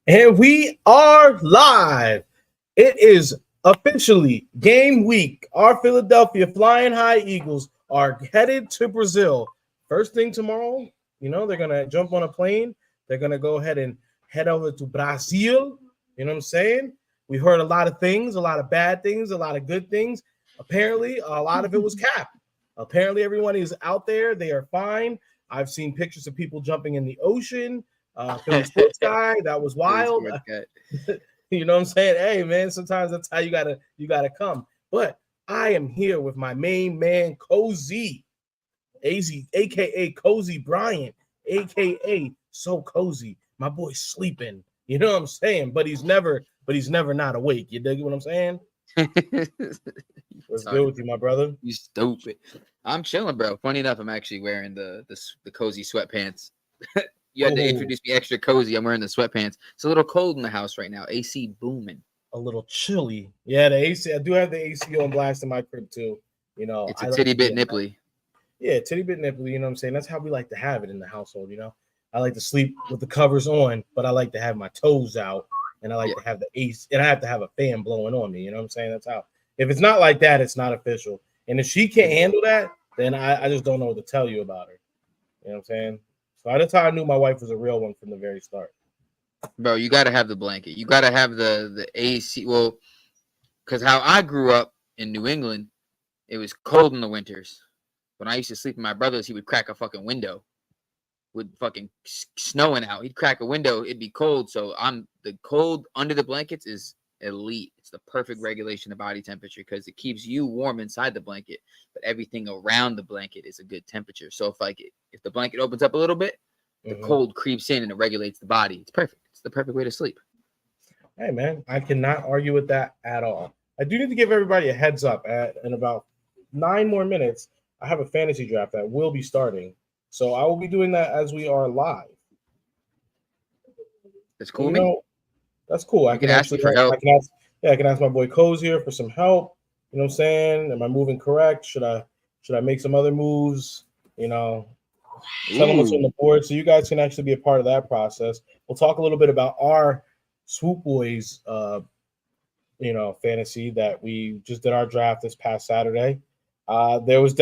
And we are live. It is officially game week. Our Philadelphia Flying High Eagles are headed to Brazil. First thing tomorrow, they're going to jump on a plane. They're going to go ahead and head over to Brazil. You know what I'm saying? We heard a lot of things, a lot of bad things, a lot of good things. Apparently, a lot of it was cap. Apparently, everyone is out there. They are fine. I've seen pictures of people jumping in the ocean. Philly sports guy, that was wild. You know what I'm saying? Hey, man, sometimes that's how you gotta come. But I am here with my main man, Cozy, aka Cozy Bryant, aka So Cozy. My boy's sleeping. You know what I'm saying? But he's never not awake. You dig what I'm saying? What's good with you, my brother? You stupid. I'm chilling, bro. Funny enough, I'm actually wearing the cozy sweatpants. You had to introduce me extra cozy. I'm wearing the sweatpants. It's a little cold in the house right now. AC booming. A little chilly. Yeah, the AC. I do have the AC on blast in my crib too. It's a titty bit nipply. Yeah, titty bit nipply. You know what I'm saying? That's how we like to have it in the household. I like to sleep with the covers on, but I like to have my toes out, and I like to have the AC, and I have to have a fan blowing on me. You know what I'm saying? That's how. If it's not like that, it's not official. And if she can't handle that, then I just don't know what to tell you about her. You know what I'm saying? So that's how I knew my wife was a real one from the very start. Bro, you gotta have the blanket. You gotta have the AC. Well, because how I grew up in New England, it was cold in the winters. When I used to sleep with my brothers, he would crack a fucking window. With fucking snowing out, he'd crack a window. It'd be cold, so the cold under the blankets is elite. It's the perfect regulation of body temperature because it keeps you warm inside the blanket, but everything around the blanket is a good temperature. So if the blanket opens up a little bit, the cold creeps in and it regulates the body. It's perfect. It's the perfect way to sleep. Hey man, I cannot argue with that at all. I do need to give everybody a heads up. In about 9 more minutes, I have a fantasy draft that will be starting. So I will be doing that as we are live. That's cool. Me. That's cool. I can actually for help. I can ask my boy Cozy here for some help. You know what I'm saying? Am I moving correct? Should I make some other moves? Tell them what's on the board so you guys can actually be a part of that process. We'll talk a little bit about our Swoop Boys fantasy that we just did our draft this past Saturday. There was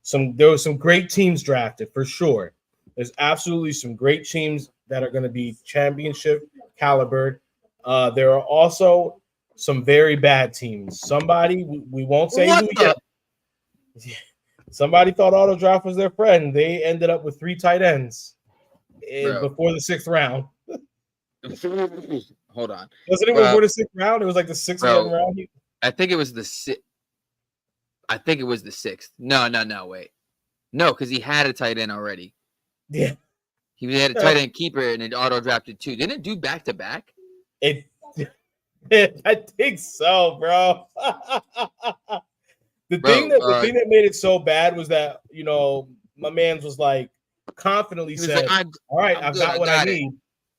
some great teams drafted for sure. There's absolutely some great teams that are going to be championship caliber. There are also some very bad teams. Somebody we won't say who yet. Somebody thought auto draft was their friend. They ended up with 3 tight ends before the 6th round. Hold on. Wasn't it before the 6th round? It was like the 6th round. I think it was the 6th. I think it was the 6th. No, wait. No, because he had a tight end already. Yeah. He had a tight end keeper and it auto drafted 2. Didn't it do back to back? I think so, bro. The thing that made it so bad was that, my man's was like confidently said, like, all right, I've got what I need.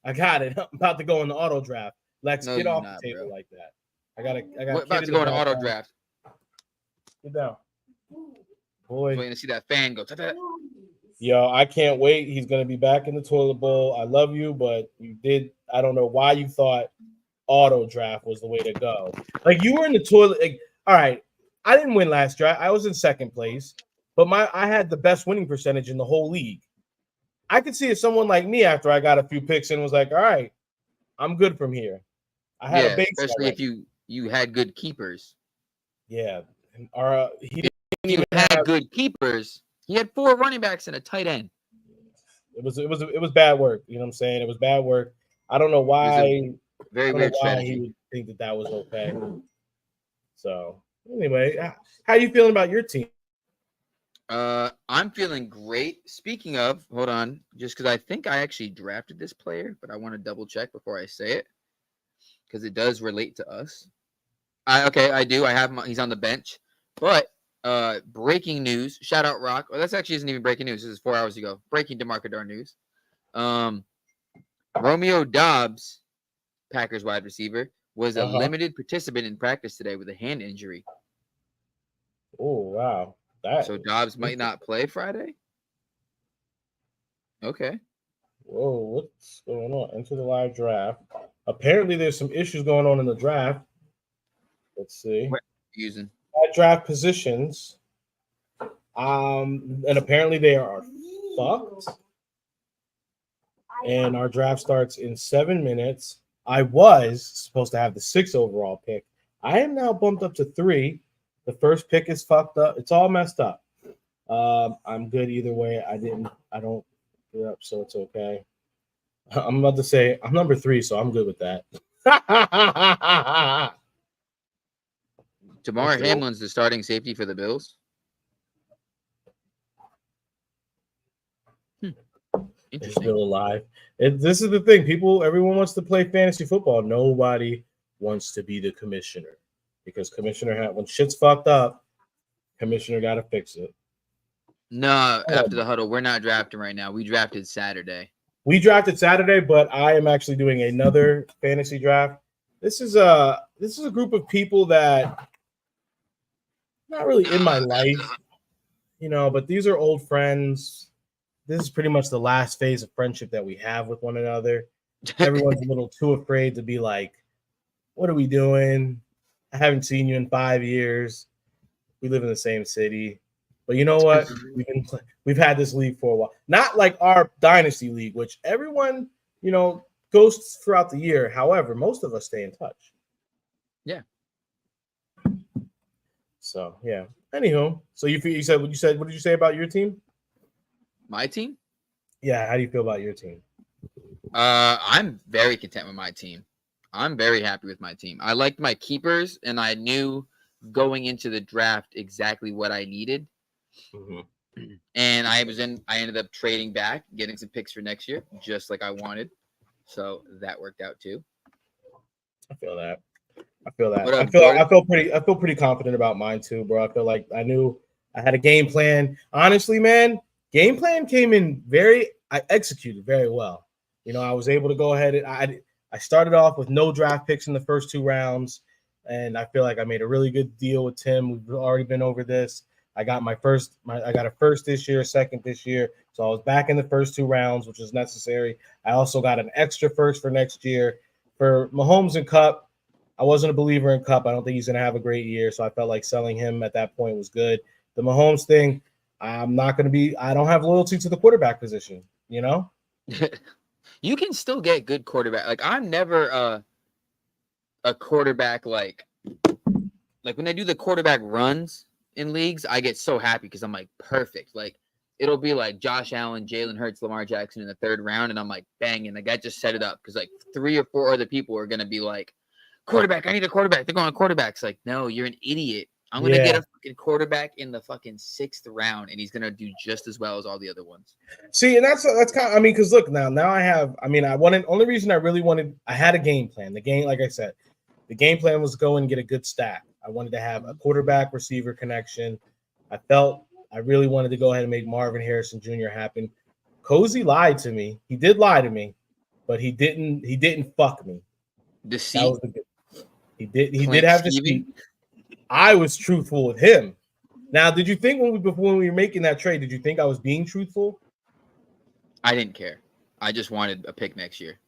I got it. I'm about to go in the auto draft. Let's get off the table like that. I got about to go in the auto draft. Get down. Boy. Waiting to see that fan go. Yo, I can't wait. He's gonna be back in the toilet bowl. I love you, but I don't know why you thought auto draft was the way to go. Like, you were in the toilet. Like, all right, I didn't win last draft. I was in 2nd place, but I had the best winning percentage in the whole league. I could see if someone like me, after I got a few picks and was like, all right, I'm good from here. I had a base, especially if you had good keepers. Yeah, he didn't even have good keepers. He had 4 running backs and a tight end. It was bad work. You know what I'm saying? It was bad work. I don't know why. Very weird strategy. He would think that was okay. So anyway, how are you feeling about your team? I'm feeling great. Speaking of, hold on, just because I think I actually drafted this player, but I want to double check before I say it because it does relate to us. I do. I have him. He's on the bench, but breaking news. Shout out Rock. Well, that's actually isn't even breaking news. This is 4 hours ago. Breaking DeMarcador news. Romeo Doubs, Packers wide receiver, was a limited participant in practice today with a hand injury. Oh, wow. So Doubs might not play Friday? Okay. Whoa, what's going on? Enter the live draft. Apparently, there's some issues going on in the draft. Let's see. What using? Live draft positions. And apparently they are fucked. And our draft starts in 7 minutes. I was supposed to have the 6th overall pick. I am now bumped up to 3. The first pick is fucked up. It's all messed up. I'm good either way. I don't get up, so it's okay. I'm about to say I'm number 3, so I'm good with that. Damar Okay. Hamlin's the starting safety for the Bills. It's Interesting. still alive. This is the thing. Everyone wants to play fantasy football. Nobody wants to be the commissioner because when shit's fucked up, commissioner got to fix it. No, after the huddle, we're not drafting right now. We drafted Saturday. We drafted Saturday, but I am actually doing another fantasy draft. This is a group of people that not really in my life, but these are old friends. This is pretty much the last phase of friendship that we have with one another. Everyone's a little too afraid to be like, what are we doing? I haven't seen you in 5 years. We live in the same city. But you know what? We've had this league for a while. Not like our dynasty league, which everyone, goes throughout the year. However, most of us stay in touch. Yeah. So, yeah. Anywho, so you said what did you say about your team? My team? Yeah, how do you feel about your team? I'm very content with my team. I'm very happy with my team. I liked my keepers, and I knew going into the draft exactly what I needed. Mm-hmm. And I ended up trading back, getting some picks for next year, just like I wanted. So that worked out too. I feel that. What up, I feel pretty confident about mine too, bro. I feel like I knew I had a game plan. Honestly, man, game plan came in I executed very well. I was able to go ahead and I started off with no draft picks in the first 2 rounds, and I feel like I made a really good deal with Tim. We've already been over this. I got I got a first this year, second this year. So I was back in the first 2 rounds, which was necessary. I also got an extra first for next year. For Mahomes and Cup, I wasn't a believer in Cup. I don't think he's going to have a great year. So I felt like selling him at that point was good. The Mahomes thing, I don't have loyalty to the quarterback position, You can still get good quarterback. Like, I'm never a quarterback like when they do the quarterback runs in leagues, I get so happy because I'm like, perfect. Like, it'll be like Josh Allen, Jalen Hurts, Lamar Jackson in the 3rd round, and I'm like, banging. Like, I just set it up because like 3 or 4 other people are gonna be like, quarterback, I need a quarterback. They're going quarterbacks. Like, no, you're an idiot. I'm gonna get a fucking quarterback in the fucking 6th round, and he's gonna do just as well as all the other ones. See, and that's kind of, because look, now I have, only reason I really wanted, I had a game plan. The game, like I said, the game plan was go and get a good stack. I wanted to have a quarterback receiver connection. I felt I really wanted to go ahead and make Marvin Harrison Jr. happen. Cozy lied to me. He did lie to me, but he didn't fuck me. Deceit. He did have deceit. I was truthful with him. Now, did you think when we were making that trade, did you think I was being truthful? I didn't care. I just wanted a pick next year.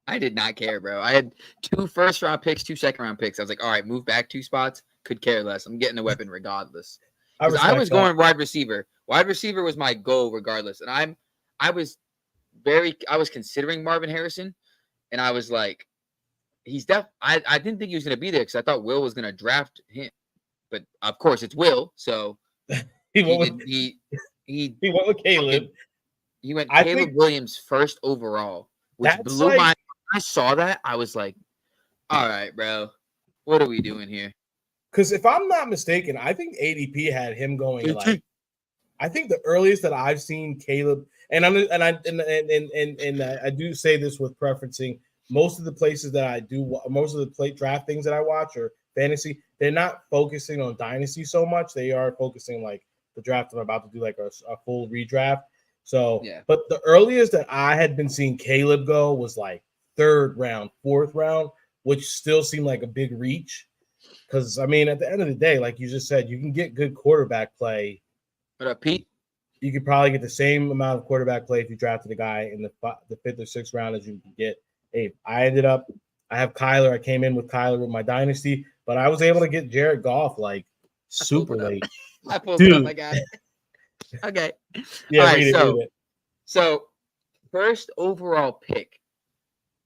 I did not care, bro. I had 2 first-round picks, 2 second-round picks. I was like, all right, move back 2 spots. Could care less. I'm getting a weapon regardless. I was going wide receiver. Wide receiver was my goal regardless. And I was considering Marvin Harrison, and I was like, I didn't think he was going to be there because I thought Will was going to draft him. But of course, it's Will, so he went with Caleb. He went Caleb Williams 1st overall, which blew my. I saw that, I was like, all right, bro, what are we doing here? Because if I'm not mistaken, I think ADP had him going like, I think the earliest that I've seen Caleb, and I do say this with preferencing. Most of the places that I do, most of the draft things that I watch or fantasy, they're not focusing on dynasty so much. They are focusing like the draft I'm about to do, like a full redraft. So, yeah. But the earliest that I had been seeing Caleb go was like 3rd round, 4th round, which still seemed like a big reach. Because, at the end of the day, like you just said, you can get good quarterback play. What up, Pete? you could probably get the same amount of quarterback play if you drafted a guy in the 5th or 6th round as you could get 8th. I have Kyler. I came in with Kyler with my dynasty, but I was able to get Jared Goff like super late. I pulled it up. I got it. Okay. Yeah, all right, read it. So first overall pick,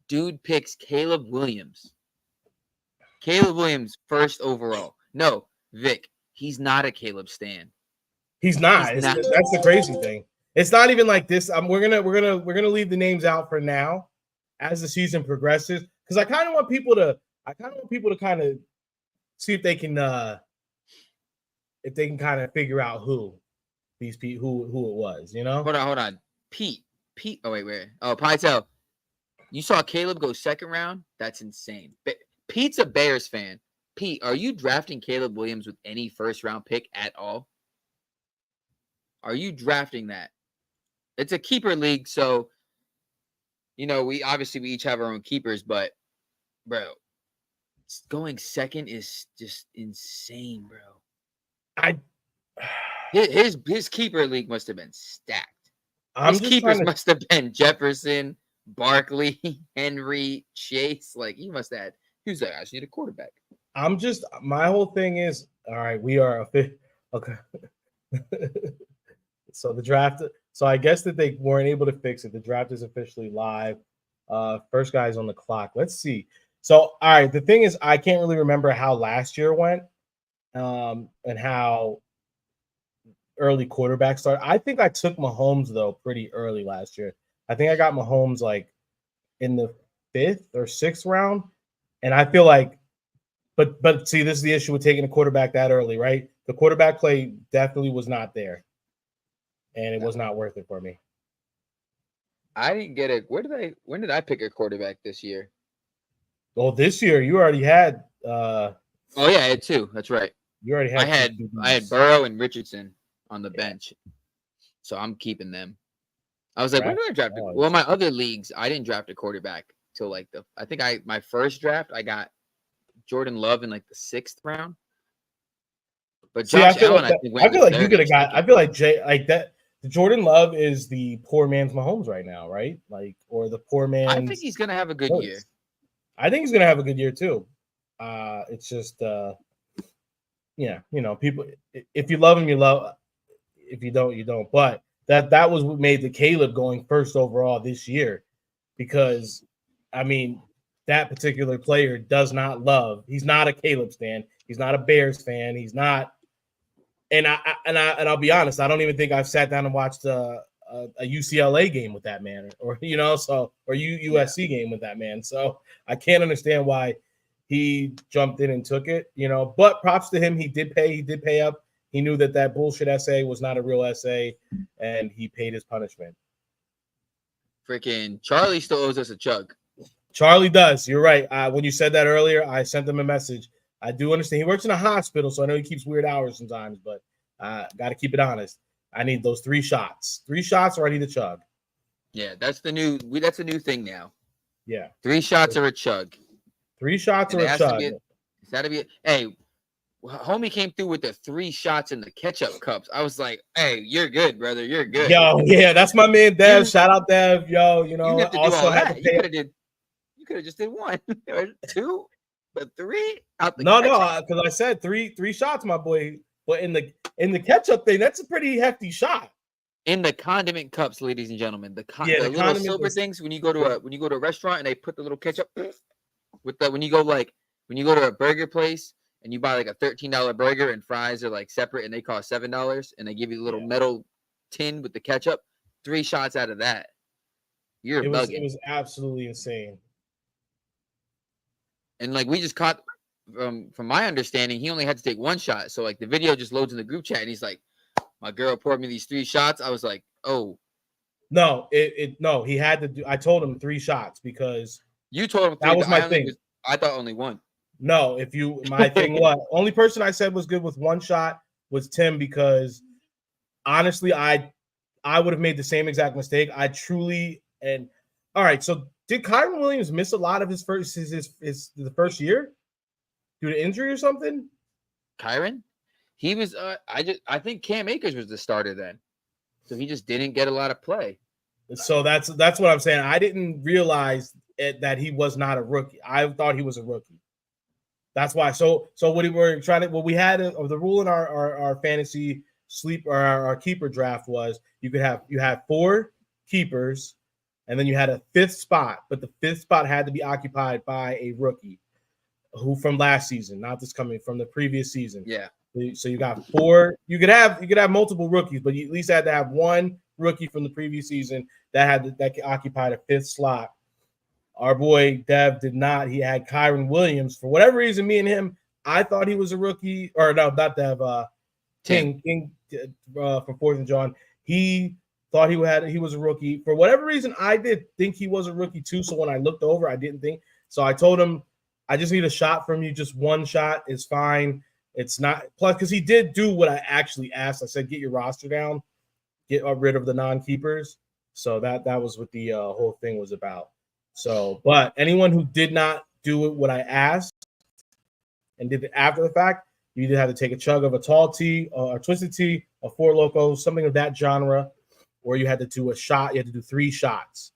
dude picks Caleb Williams. Caleb Williams first overall. No, Vic, he's not a Caleb stan. He's not. That's the crazy thing. It's not even like this. We're gonna leave the names out for now, as the season progresses, because I kind of want people to kind of see if they can kind of figure out who these people who it was. You know. Hold on. Pete. Oh wait. Oh, Pytel. You saw Caleb go 2nd round? That's insane. Pete's a Bears fan. Pete, are you drafting Caleb Williams with any 1st round pick at all? Are you drafting that? It's a keeper league, so we each have our own keepers, but bro, going 2nd is just insane, bro. His keeper league must have been stacked. His keepers must have been Jefferson, Barkley, Henry, Chase. Like he must have had. Who's that? I just need a quarterback. My whole thing is, all right, we are okay. So the draft. So I guess that they weren't able to fix it. The draft is officially live. First guy's on the clock. Let's see. So all right, the thing is, I can't really remember how last year went, and how early quarterback started. I think I took Mahomes though pretty early last year. I think I got Mahomes like in the 5th or 6th round, and I feel like, but see, this is the issue with taking a quarterback that early, right? The quarterback play definitely was not there, and it was not worth it for me. I didn't get it. When did I pick a quarterback this year? Well, this year you already had. Oh yeah, I had 2. That's right. You already had. I had Burrow and Richardson on the bench, so I'm keeping them. I was like, when did I draft? Well, my other leagues, I didn't draft a quarterback till like my first draft, I got Jordan Love in like the 6th round. But Josh Allen, I feel like you could have got. I feel like that. Jordan Love is the poor man's Mahomes right now, right? Like, or the poor man's. I think he's gonna have a good year. I think he's gonna have a good year too. It's just, people. If you love him, you love. If you don't, you don't. But that was what made the Caleb going 1st overall this year, because, I mean, that particular player does not love. He's not a Caleb stan. He's not a Bears fan. He's not. And I'll be honest, I don't even think I've sat down and watched a UCLA game with that man, or USC game with that man. So I can't understand why he jumped in and took it. But props to him, he did pay up. He knew that bullshit essay was not a real essay, and he paid his punishment. Freaking Charlie still owes us a chug. Charlie does. You're right. When you said that earlier, I sent him a message. I do understand. He works in a hospital, so I know he keeps weird hours sometimes, but got to keep it honest. I need those 3 shots. 3 shots, or I need a chug. Yeah, that's the new thing now. Yeah. 3 shots or a chug. 3 shots or a chug. It's got to be. Hey, homie came through with the 3 shots in the ketchup cups. I was like, hey, you're good, brother. You're good. Yo, yeah, that's my man Dev. Shout out Dev. Yo, you have to do all that. You could have just did 1 or 2. But 3 out the no, because I said three shots, my boy. But in the ketchup thing, that's a pretty hefty shot. In the condiment cups, ladies and gentlemen, the little silver things when you go to a restaurant and they put the little ketchup with when you go to a burger place and you buy like a $13 burger and fries are like separate and they cost $7 and they give you a little metal tin with the ketchup. 3 shots out of that. You're bugging. It was absolutely insane. And like we just caught from my understanding, he only had to take 1 shot. So like the video just loads in the group chat and he's like, my girl poured me these 3 shots. I was like, oh. No, no, he had to do. I told him 3 shots because you told him 3, that was my thing. I thought only 1. No, my thing was only person I said was good with 1 shot was Tim, because honestly, I would have made the same exact mistake. I truly all right. So did Kyren Williams miss a lot of his the first year due to injury or something? Kyren? He was I think Cam Akers was the starter then. So he just didn't get a lot of play. So that's what I'm saying. I didn't realize that he was not a rookie. I thought he was a rookie. That's why. So what we were trying to, what we had the rule in our fantasy sleep or our keeper draft was you had 4 keepers, and then you had a 5th spot, but the 5th spot had to be occupied by a rookie who from last season, not this coming from the previous season. Yeah. So you got 4. You could have multiple rookies, but you at least had to have one rookie from the previous season that occupied a 5th slot. Our boy Dev did not. He had Kyron Williams. For whatever reason, me and him, I thought he was a rookie. Or no, not Dev. King from 4th and John. He thought he was a rookie. For whatever reason, I did think he was a rookie too. So when I looked over, I didn't think. So I told him, I just need a shot from you. Just one shot is fine. It's not plus because he did do what I actually asked. I said, get your roster down, get rid of the non-keepers. So that was what the whole thing was about. So, but anyone who did not do it what I asked and did it after the fact, you either had to take a chug of a tall tea, a twisted tea, a Four Loko, something of that genre, or you had to do a shot. You had to do 3 shots.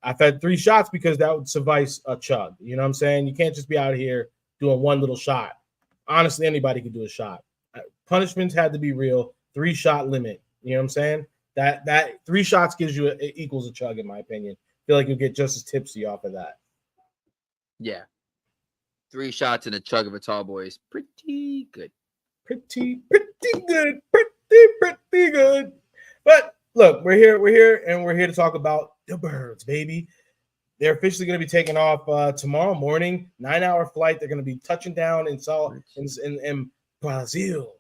I've had 3 shots because that would suffice a chug. You know what I'm saying? You can't just be out here doing one little shot. Honestly, anybody could do a shot. Punishments had to be real. 3-shot limit. You know what I'm saying? That 3 shots gives you equals a chug, in my opinion. I feel like you'll get just as tipsy off of that. Yeah. 3 shots and a chug of a tall boy is pretty good. Pretty good. Pretty good. But look, we're here, and we're here to talk about the Birds, baby. They're officially going to be taking off tomorrow morning, 9-hour flight. They're going to be touching down in Brazil.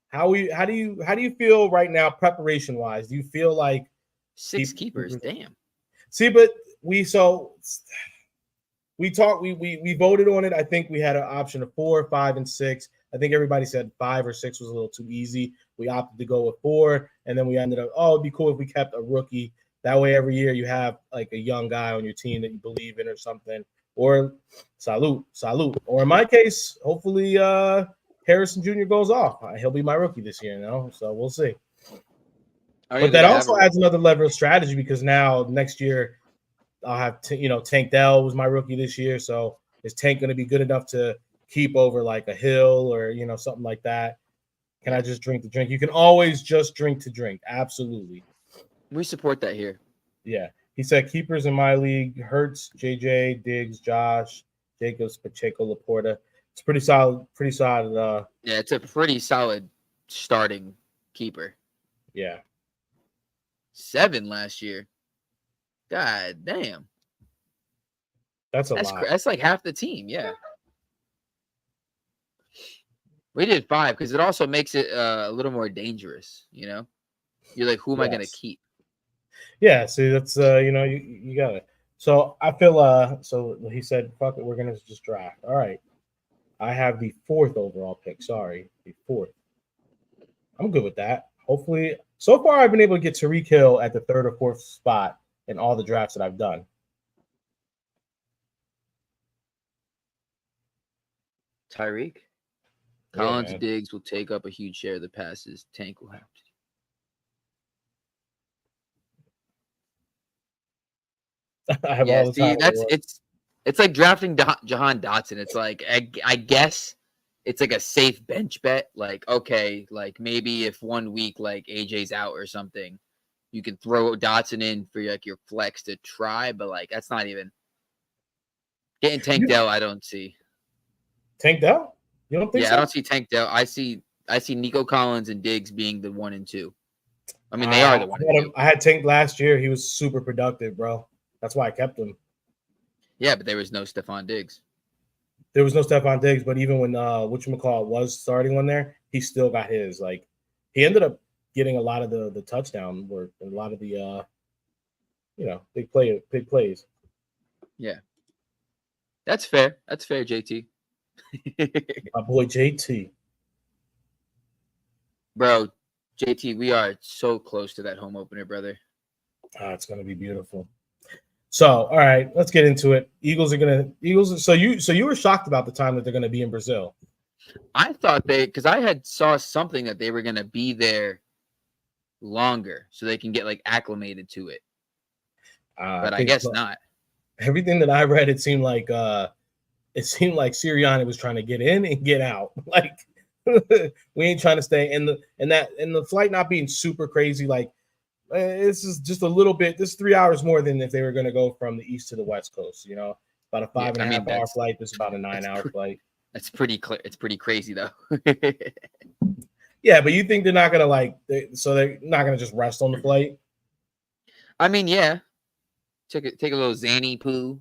How do you feel right now, preparation wise? Do you feel like 6 keepers? Damn. See, but we voted on it. I think we had an option of 4, 5, and 6. I think everybody said 5 or 6 was a little too easy. We opted to go with 4, and then we ended up, it'd be cool if we kept a rookie. That way, every year you have like a young guy on your team that you believe in or something. Or salute. Or in my case, hopefully Harrison Jr. goes off. He'll be my rookie this year, so we'll see. But that also adds another level of strategy because now next year I'll have Tank Dell was my rookie this year. So is Tank going to be good enough to keep over like a Hill or something like that? Can I just drink the drink? You can always just drink to drink. Absolutely. We support that here. Yeah. He said keepers in my league: Hurts, JJ, Diggs, Josh, Jacobs, Pacheco, Laporta. It's pretty solid. Yeah, it's a pretty solid starting keeper. Yeah. 7 last year. God damn. That's a lot. That's like half the team. Yeah. We did 5 because it also makes it a little more dangerous. You're like, who am I going to keep? Yeah. See, that's you got it. So I feel so he said, fuck it, we're gonna just draft. All right. I have the 4th overall pick. Sorry, the 4th. I'm good with that. Hopefully, so far I've been able to get Tyreek Hill at the 3rd or 4th spot in all the drafts that I've done. Tyreek? Collins, Diggs will take up a huge share of the passes. Tank will have to. I have all the time. It's like drafting Jahan Dotson. It's like I guess it's like a safe bench bet. Like, okay, like maybe if 1 week like AJ's out or something, you can throw Dotson in for like your flex to try, but like that's not even getting Tank Dell. I don't see Tank Dell. You don't think? Yeah, so? I don't see Tank Dell. I see Nico Collins and Diggs being the 1 and 2. I mean, they are the 1 and 2. I had Tank last year. He was super productive, bro. That's why I kept him. Yeah, but there was no Stephon Diggs. There was no Stephon Diggs, but even when whatchamacallit was starting one there, he still got his. Like, he ended up getting a lot of the touchdown work and a lot of the big plays. Yeah. That's fair. That's fair, JT. My boy JT. Bro, JT, we are so close to that home opener, brother. It's gonna be beautiful. So, all right, let's get into it. Eagles. So you were shocked about the time that they're going to be in Brazil. I thought because I had saw something that they were going to be there longer so they can get like acclimated to it. I But I think guess so. not. Everything that I read, it seemed like Sirianni was trying to get in and get out. Like we ain't trying to stay in the flight not being super crazy. Like this is just a little bit. This is 3 hours more than if they were going to go from the east to the west coast. You know, about a Yeah, five and I a mean half hour flight. This is about a 9 hour flight. That's pretty clear. It's pretty crazy though. Yeah, but you think they're not going to so they're not going to just rest on the flight? I mean, yeah. Take a little Zanny poo.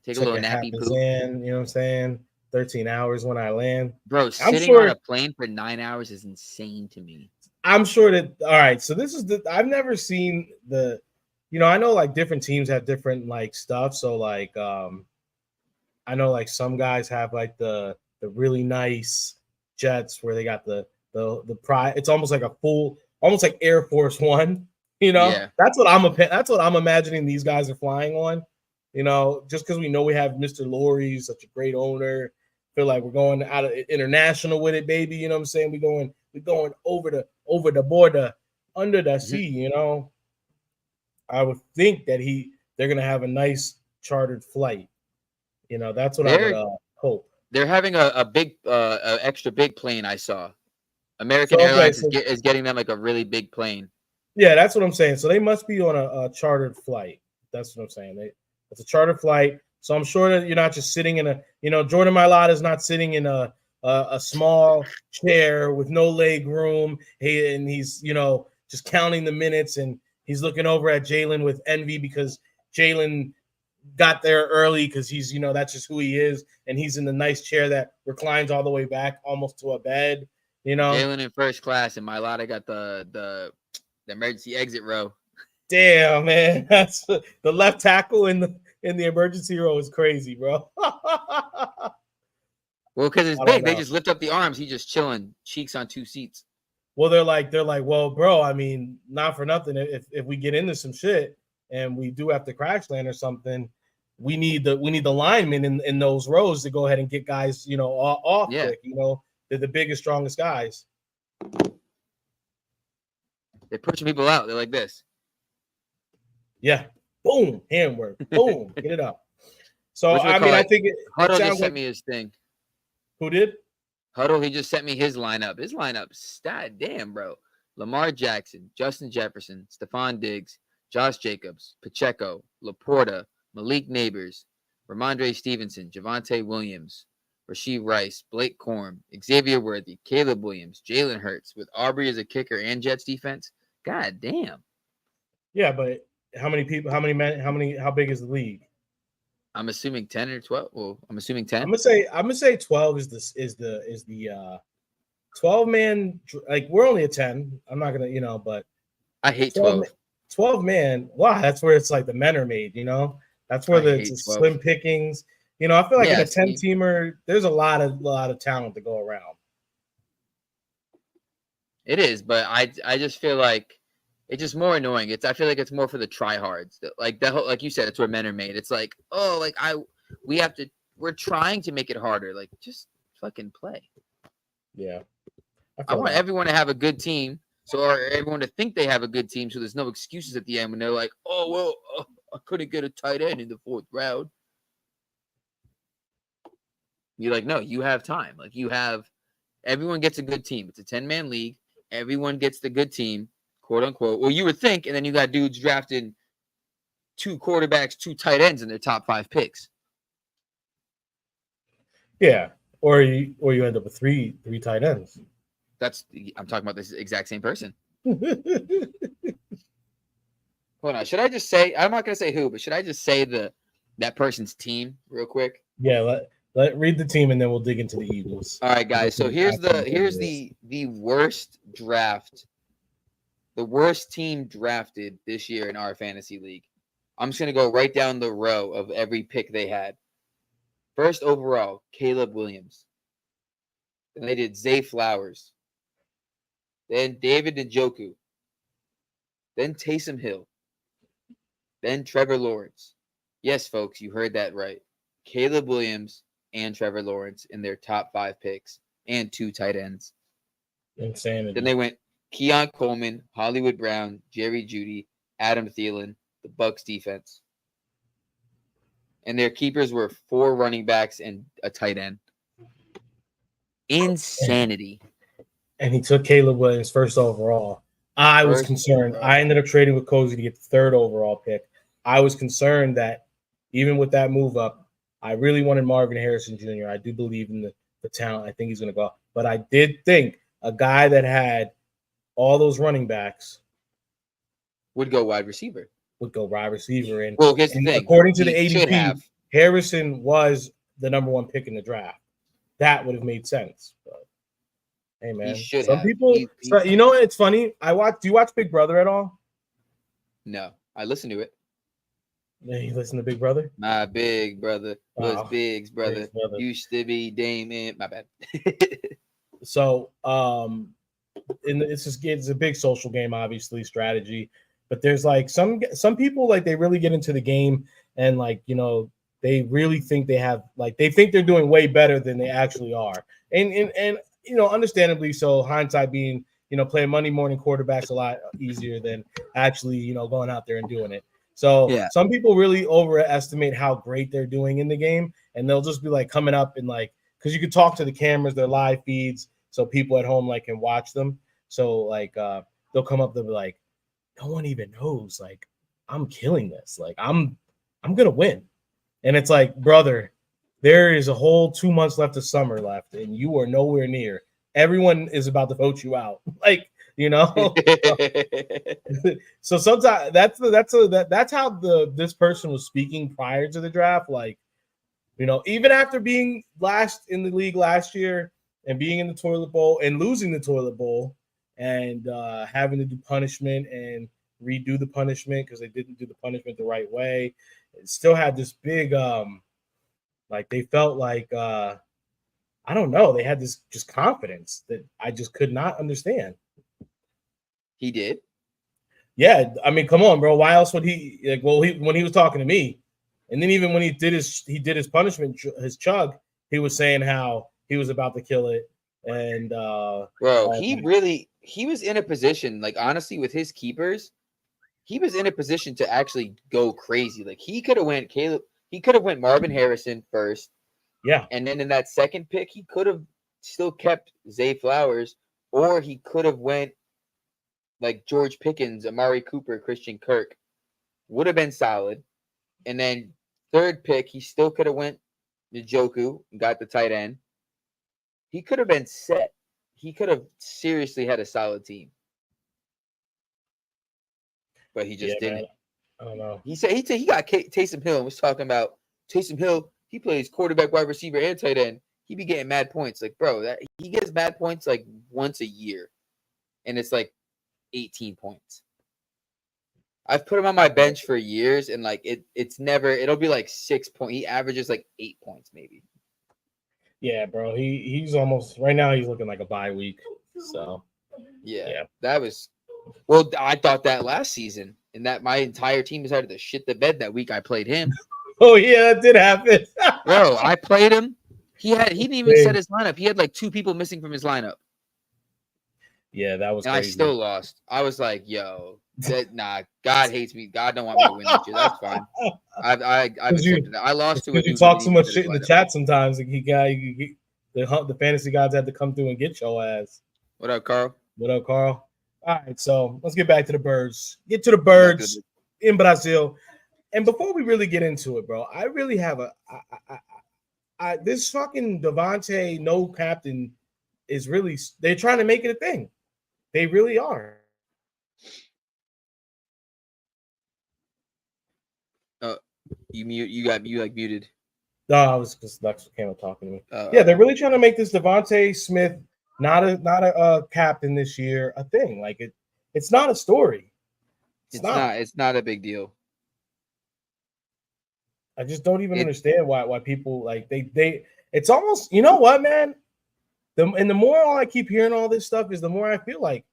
Take a Take little a half nappy a poo. Zan, you know what I'm saying? 13 hours when I land. Bro, I'm sitting sure on a plane for 9 hours is insane to me. I'm sure that all right. So this is I've never seen I know like different teams have different like stuff. So like I know like some guys have like the really nice jets where they got the pride. It's almost like a full, almost like Air Force One. Yeah. That's what I'm imagining these guys are flying on. Just because we know we have Mr. Laurie, such a great owner. Feel like we're going out of international with it, baby. You know what I'm saying? We're going over the border, under the sea. I would think that they're gonna have a nice chartered flight. That's what I would hope. They're having a big a extra big plane I saw. American So okay, Airlines so is getting them like a really big plane. yeah, that's what I'm saying. So they must be on a chartered flight. That's what I'm saying. It's a chartered flight. So I'm sure that you're not just sitting in Jordan Mailata is not sitting in a small chair with no leg room. And he's just counting the minutes, and he's looking over at Jalen with envy because Jalen got there early because he's that's just who he is, and he's in the nice chair that reclines all the way back almost to a bed. Jalen in first class, and Mailata got the emergency exit row. Damn, man, that's the left tackle in the emergency row is crazy, bro. Well, because it's big, they just lift up the arms. He's just chilling, cheeks on two seats. Well, they're like, well, bro. I mean, not for nothing. If we get into some shit and we do have to crash land or something, we need the linemen in those rows to go ahead and get guys, off quick. They're the biggest, strongest guys. They're pushing people out. They're like this. Yeah. Boom. Handwork. Boom. Get it up. So, I mean, I think Huddle just sent me his thing. Who did? Huddle, he just sent me his lineup. His lineup, stat damn, bro. Lamar Jackson, Justin Jefferson, Stephon Diggs, Josh Jacobs, Pacheco, Laporta, Malik Neighbors, Ramondre Stevenson, Javonte Williams, Rashee Rice, Blake Corum, Xavier Worthy, Caleb Williams, Jalen Hurts, with Aubrey as a kicker and Jets defense. God damn. Yeah, but how many people? How many men? How big is the league? I'm assuming 10 or 12. Well, I'm assuming 10. I'm gonna say 12 is the 12 man. Like we're only a 10. I'm not gonna but I hate 12. 12 man. Wow, that's where it's like the men are made. That's where it's slim pickings. I feel like in a 10 teamer, there's a lot of talent to go around. It is, but I just feel like it's just more annoying. I feel like it's more for the tryhards. Like that whole, like you said, it's where men are made. It's like, oh, like we're trying to make it harder. Like just fucking play. Yeah. I want everyone to have a good team. Or everyone to think they have a good team, so there's no excuses at the end when they're like, oh, well, I couldn't get a tight end in the 4th round. You're like, no, you have time. Like everyone gets a good team. It's a 10-man league. Everyone gets the good team, quote unquote. Well, you would think, and then you got dudes drafting 2 quarterbacks, 2 tight ends in their top 5 picks. Yeah, or you end up with three tight ends. I'm talking about this exact same person. Hold on. Should I just say? I'm not gonna say who, but should I just say that person's team real quick? Yeah, let read the team and then we'll dig into the Eagles. All right, guys. So here's the worst draft, the worst team drafted this year in our fantasy league. I'm just gonna go right down the row of every pick they had. First overall, Caleb Williams. Then they did Zay Flowers. Then David Njoku. Then Taysom Hill. Then Trevor Lawrence. Yes, folks, you heard that right. Caleb Williams and Trevor Lawrence in their top 5 picks and 2 tight ends. Insanity. Then they went Keon Coleman, Hollywood Brown, Jerry Jeudy, Adam Thielen, the Bucks defense. And their keepers were 4 running backs and a tight end. Insanity. And he took Caleb Williams first overall. I was concerned. I ended up trading with Cozy to get the 3rd overall pick. I was concerned that even with that move up, I really wanted Marvin Harrison Jr. I do believe in the talent. I think he's going to go. But I did think a guy that had all those running backs would go wide receiver. And, well, here's the thing. According to the ADP, Harrison was the number 1 pick in the draft. That would have made sense. But, hey, man. Some people, you know, it's funny. Do you watch Big Brother at all? No, I listen to it. Yeah, you listen to Big Brother? My big brother was Big's brother. Used to be Damon. My bad. So, it's a big social game, obviously, strategy. But there's like some people, like, they really get into the game and, like, you know, they really think they think they're doing way better than they actually are. And you know, understandably so, hindsight being, you know, playing Monday morning quarterback's a lot easier than actually, you know, going out there and doing it. So Some people really overestimate how great they're doing in the game, and they'll just be like coming up and like, because you can talk to the cameras, their live feeds, so people at home like can watch them. So like they'll come up, they'll be like, no one even knows, like, I'm killing this, like I'm gonna win. And it's like, brother, there is a whole 2 months left of summer left, and you are nowhere near. Everyone is about to vote you out. Like, you know. So sometimes that's how this person was speaking prior to the draft. Like, you know, even after being last in the league last year and being in the toilet bowl and losing the toilet bowl and having to do punishment and redo the punishment because they didn't do the punishment the right way, it still had this big like they felt like I don't know, they had this just confidence that I just could not understand. He did. Yeah, I mean, come on, bro. Why else would he? Like, well, when he was talking to me, and then even when he did his punishment, his chug, he was saying how he was about to kill it. And bro, he was in a position, like, honestly, with his keepers, he was in a position to actually go crazy. Like, he could have went Caleb. He could have went Marvin Harrison first. Yeah, and then in that second pick, he could have still kept Zay Flowers, or he could have went like George Pickens, Amari Cooper, Christian Kirk. Would have been solid. And then 3rd pick, he still could have went Njoku and got the tight end. He could have been set. He could have seriously had a solid team. But he just didn't. Man. I don't know. He said he got Taysom Hill and was talking about Taysom Hill. He plays quarterback, wide receiver, and tight end. He be getting mad points. Like, bro, that he gets mad points like once a year. And it's like 18 points. I've put him on my bench for years, and like it'll be like 6 points. He averages like 8 points, maybe. Yeah, bro. He's almost right now. He's looking like a bye week. So yeah. That was well. I thought that last season, and that my entire team decided to shit the bed that week. I played him. Oh yeah, that did happen, bro. I played him. He didn't even set his lineup. He had like 2 people missing from his lineup. Yeah, that was. And crazy. I still lost. I was like, "Yo, God hates me. God don't want me to win this year. That's fine." I accepted that. I lost to it. You talk too much shit in the chat sometimes. Like the fantasy gods had to come through and get your ass. What up, Carl? What up, Carl? All right, so let's get back to the birds. Get to the birds in Brazil. And before we really get into it, bro, I really have this fucking Devontae no captain is really, they're trying to make it a thing. They really are. You got muted. No, I was just Lex came up talking to me. Yeah, they're really trying to make this Devontae Smith not a captain this year a thing. Like it's not a story. It's not a big deal. I just don't even understand why people like they it's almost, you know what, man? The more I keep hearing all this stuff is the more I feel like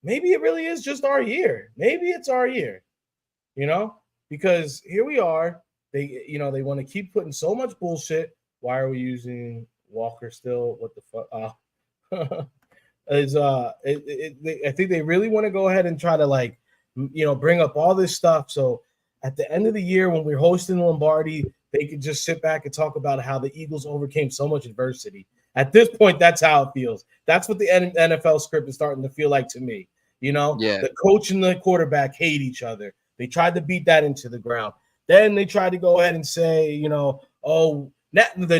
maybe it really is just our year. Maybe it's our year, you know, because here we are. They want to keep putting so much bullshit. Why are we using Walker still? What the fuck? is I think they really want to go ahead and try to like bring up all this stuff. So at the end of the year when we're hosting Lombardi, they could just sit back and talk about how the Eagles overcame so much adversity. At this point, that's how it feels. That's what the NFL script is starting to feel like to me. Yeah. The coach and the quarterback hate each other. They tried to beat that into the ground. Then they tried to go ahead and say, the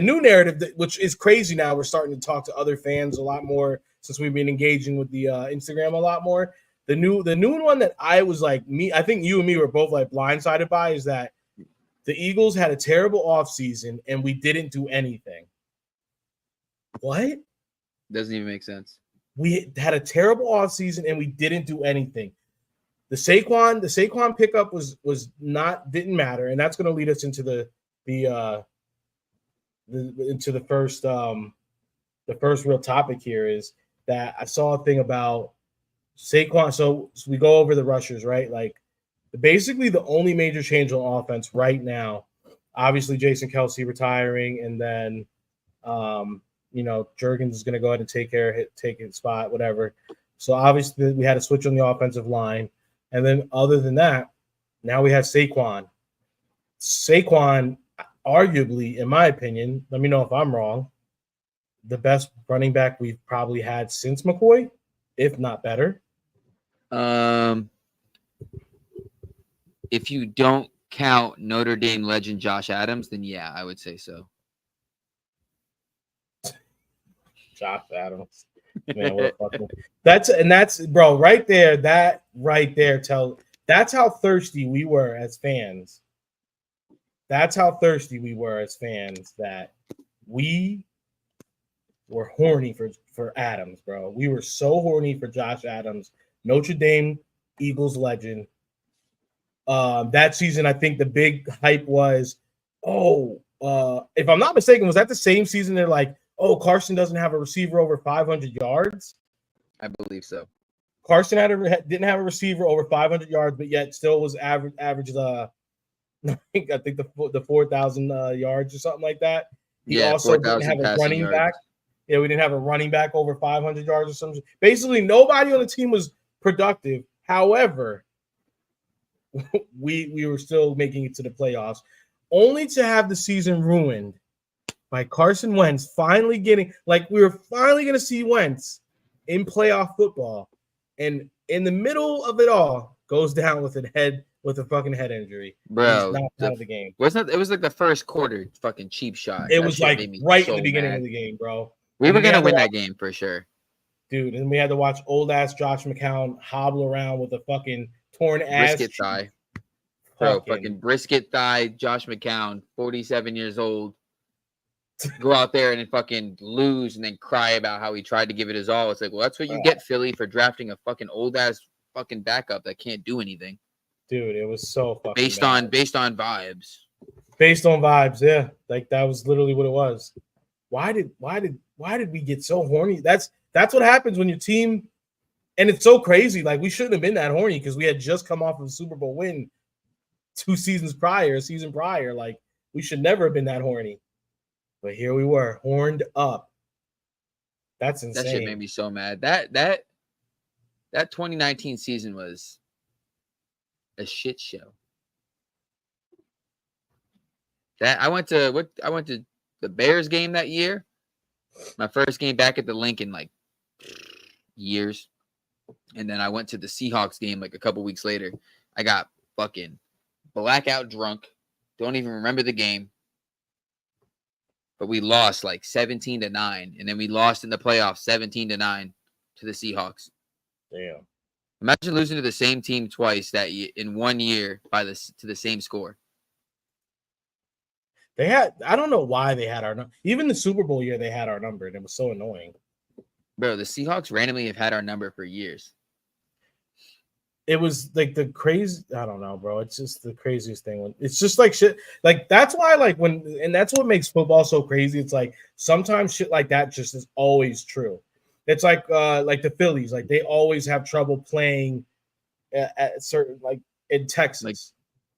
new narrative, which is crazy now. We're starting to talk to other fans a lot more since we've been engaging with the Instagram a lot more. The new one that I was like, I think you and me were both like blindsided by is that the Eagles had a terrible offseason and we didn't do anything. What? Doesn't even make sense. We had a terrible offseason and we didn't do anything. The Saquon pickup didn't matter, and that's going to lead us into the first real topic here is that I saw a thing about Saquon. So we go over the rushers, right? Like basically the only major change on offense right now, obviously Jason Kelce retiring, and then Jurgens is going to go ahead and take his spot, whatever. So obviously we had to switch on the offensive line. And then other than that, now we have Saquon. Saquon, arguably, in my opinion, let me know if I'm wrong, the best running back we've probably had since McCoy, if not better. If you don't count Notre Dame legend Josh Adams, then yeah, I would say so. Josh Adams. Man, what a fucking that's bro, right there. That right there that's how thirsty we were as fans. That's how thirsty we were as fans that we were horny for Adams, bro. We were so horny for Josh Adams, Notre Dame Eagles legend. That season, I think the big hype was, if I'm not mistaken, was that the same season they're like, Carson doesn't have a receiver over 500 yards? I believe so. Carson didn't have a receiver over 500 yards, but yet still was averaged I think the 4,000 yards or something like that. He also didn't have a running back. Yeah, we didn't have a running back over 500 yards or something. Basically, nobody on the team was productive. However, we were still making it to the playoffs, only to have the season ruined by Carson Wentz finally getting, like, we were finally going to see Wentz in playoff football. And in the middle of it all, goes down with a fucking head injury. Bro, he's not out of the game. It was like the first quarter fucking cheap shot. It was like right in the beginning of the game, bro. We were going to win that game for sure. Dude, and we had to watch old-ass Josh McCown hobble around with a fucking torn ass. Brisket thigh. Bro, fucking brisket thigh, Josh McCown, 47 years old. Go out there and then fucking lose and then cry about how he tried to give it his all. It's like, well, that's what you get, Philly, for drafting a fucking old-ass fucking backup that can't do anything. Dude, it was so fucking based on vibes. Based on vibes, yeah. Like that was literally what it was. Why did we get so horny? That's what happens when your team, and it's so crazy. Like we shouldn't have been that horny because we had just come off of a Super Bowl win a season prior. Like we should never have been that horny. But here we were, horned up. That's insane. That shit made me so mad. That 2019 season was a shit show. I went to the Bears game that year. My first game back at the Lincoln, like years. And then I went to the Seahawks game like a couple weeks later. I got fucking blackout drunk. Don't even remember the game. But we lost like 17-9. And then we lost in the playoffs 17-9 to the Seahawks. Damn. Imagine losing to the same team twice in 1 year to the same score. I don't know why they had our number. Even the Super Bowl year, they had our number, and it was so annoying. Bro, the Seahawks randomly have had our number for years. It was like the crazy. I don't know, bro. It's just the craziest thing. It's just like shit. Like that's why, and that's what makes football so crazy. It's like sometimes shit like that just is always true. It's like the Phillies, like they always have trouble playing at certain, like in Texas, like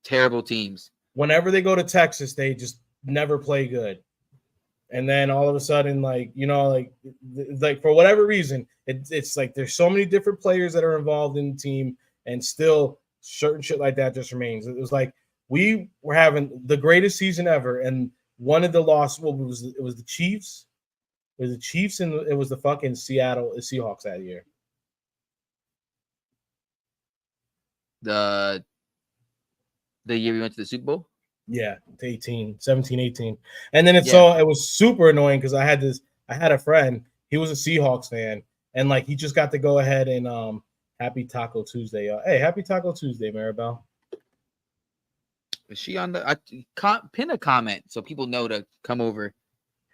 terrible teams. Whenever they go to Texas, they just never play good. And then all of a sudden, like for whatever reason, it's like there's so many different players that are involved in the team, and still certain shit like that just remains. It was like we were having the greatest season ever, and one of the lost. Well, it was the Chiefs. It was the Chiefs, and it was the fucking Seattle Seahawks that year. The year we went to the Super Bowl? Yeah, 17, 18. And then it was super annoying because I had a friend, he was a Seahawks fan, and like he just got to go ahead and happy Taco Tuesday. Hey, happy Taco Tuesday, Maribel. Is she on the pin a comment so people know to come over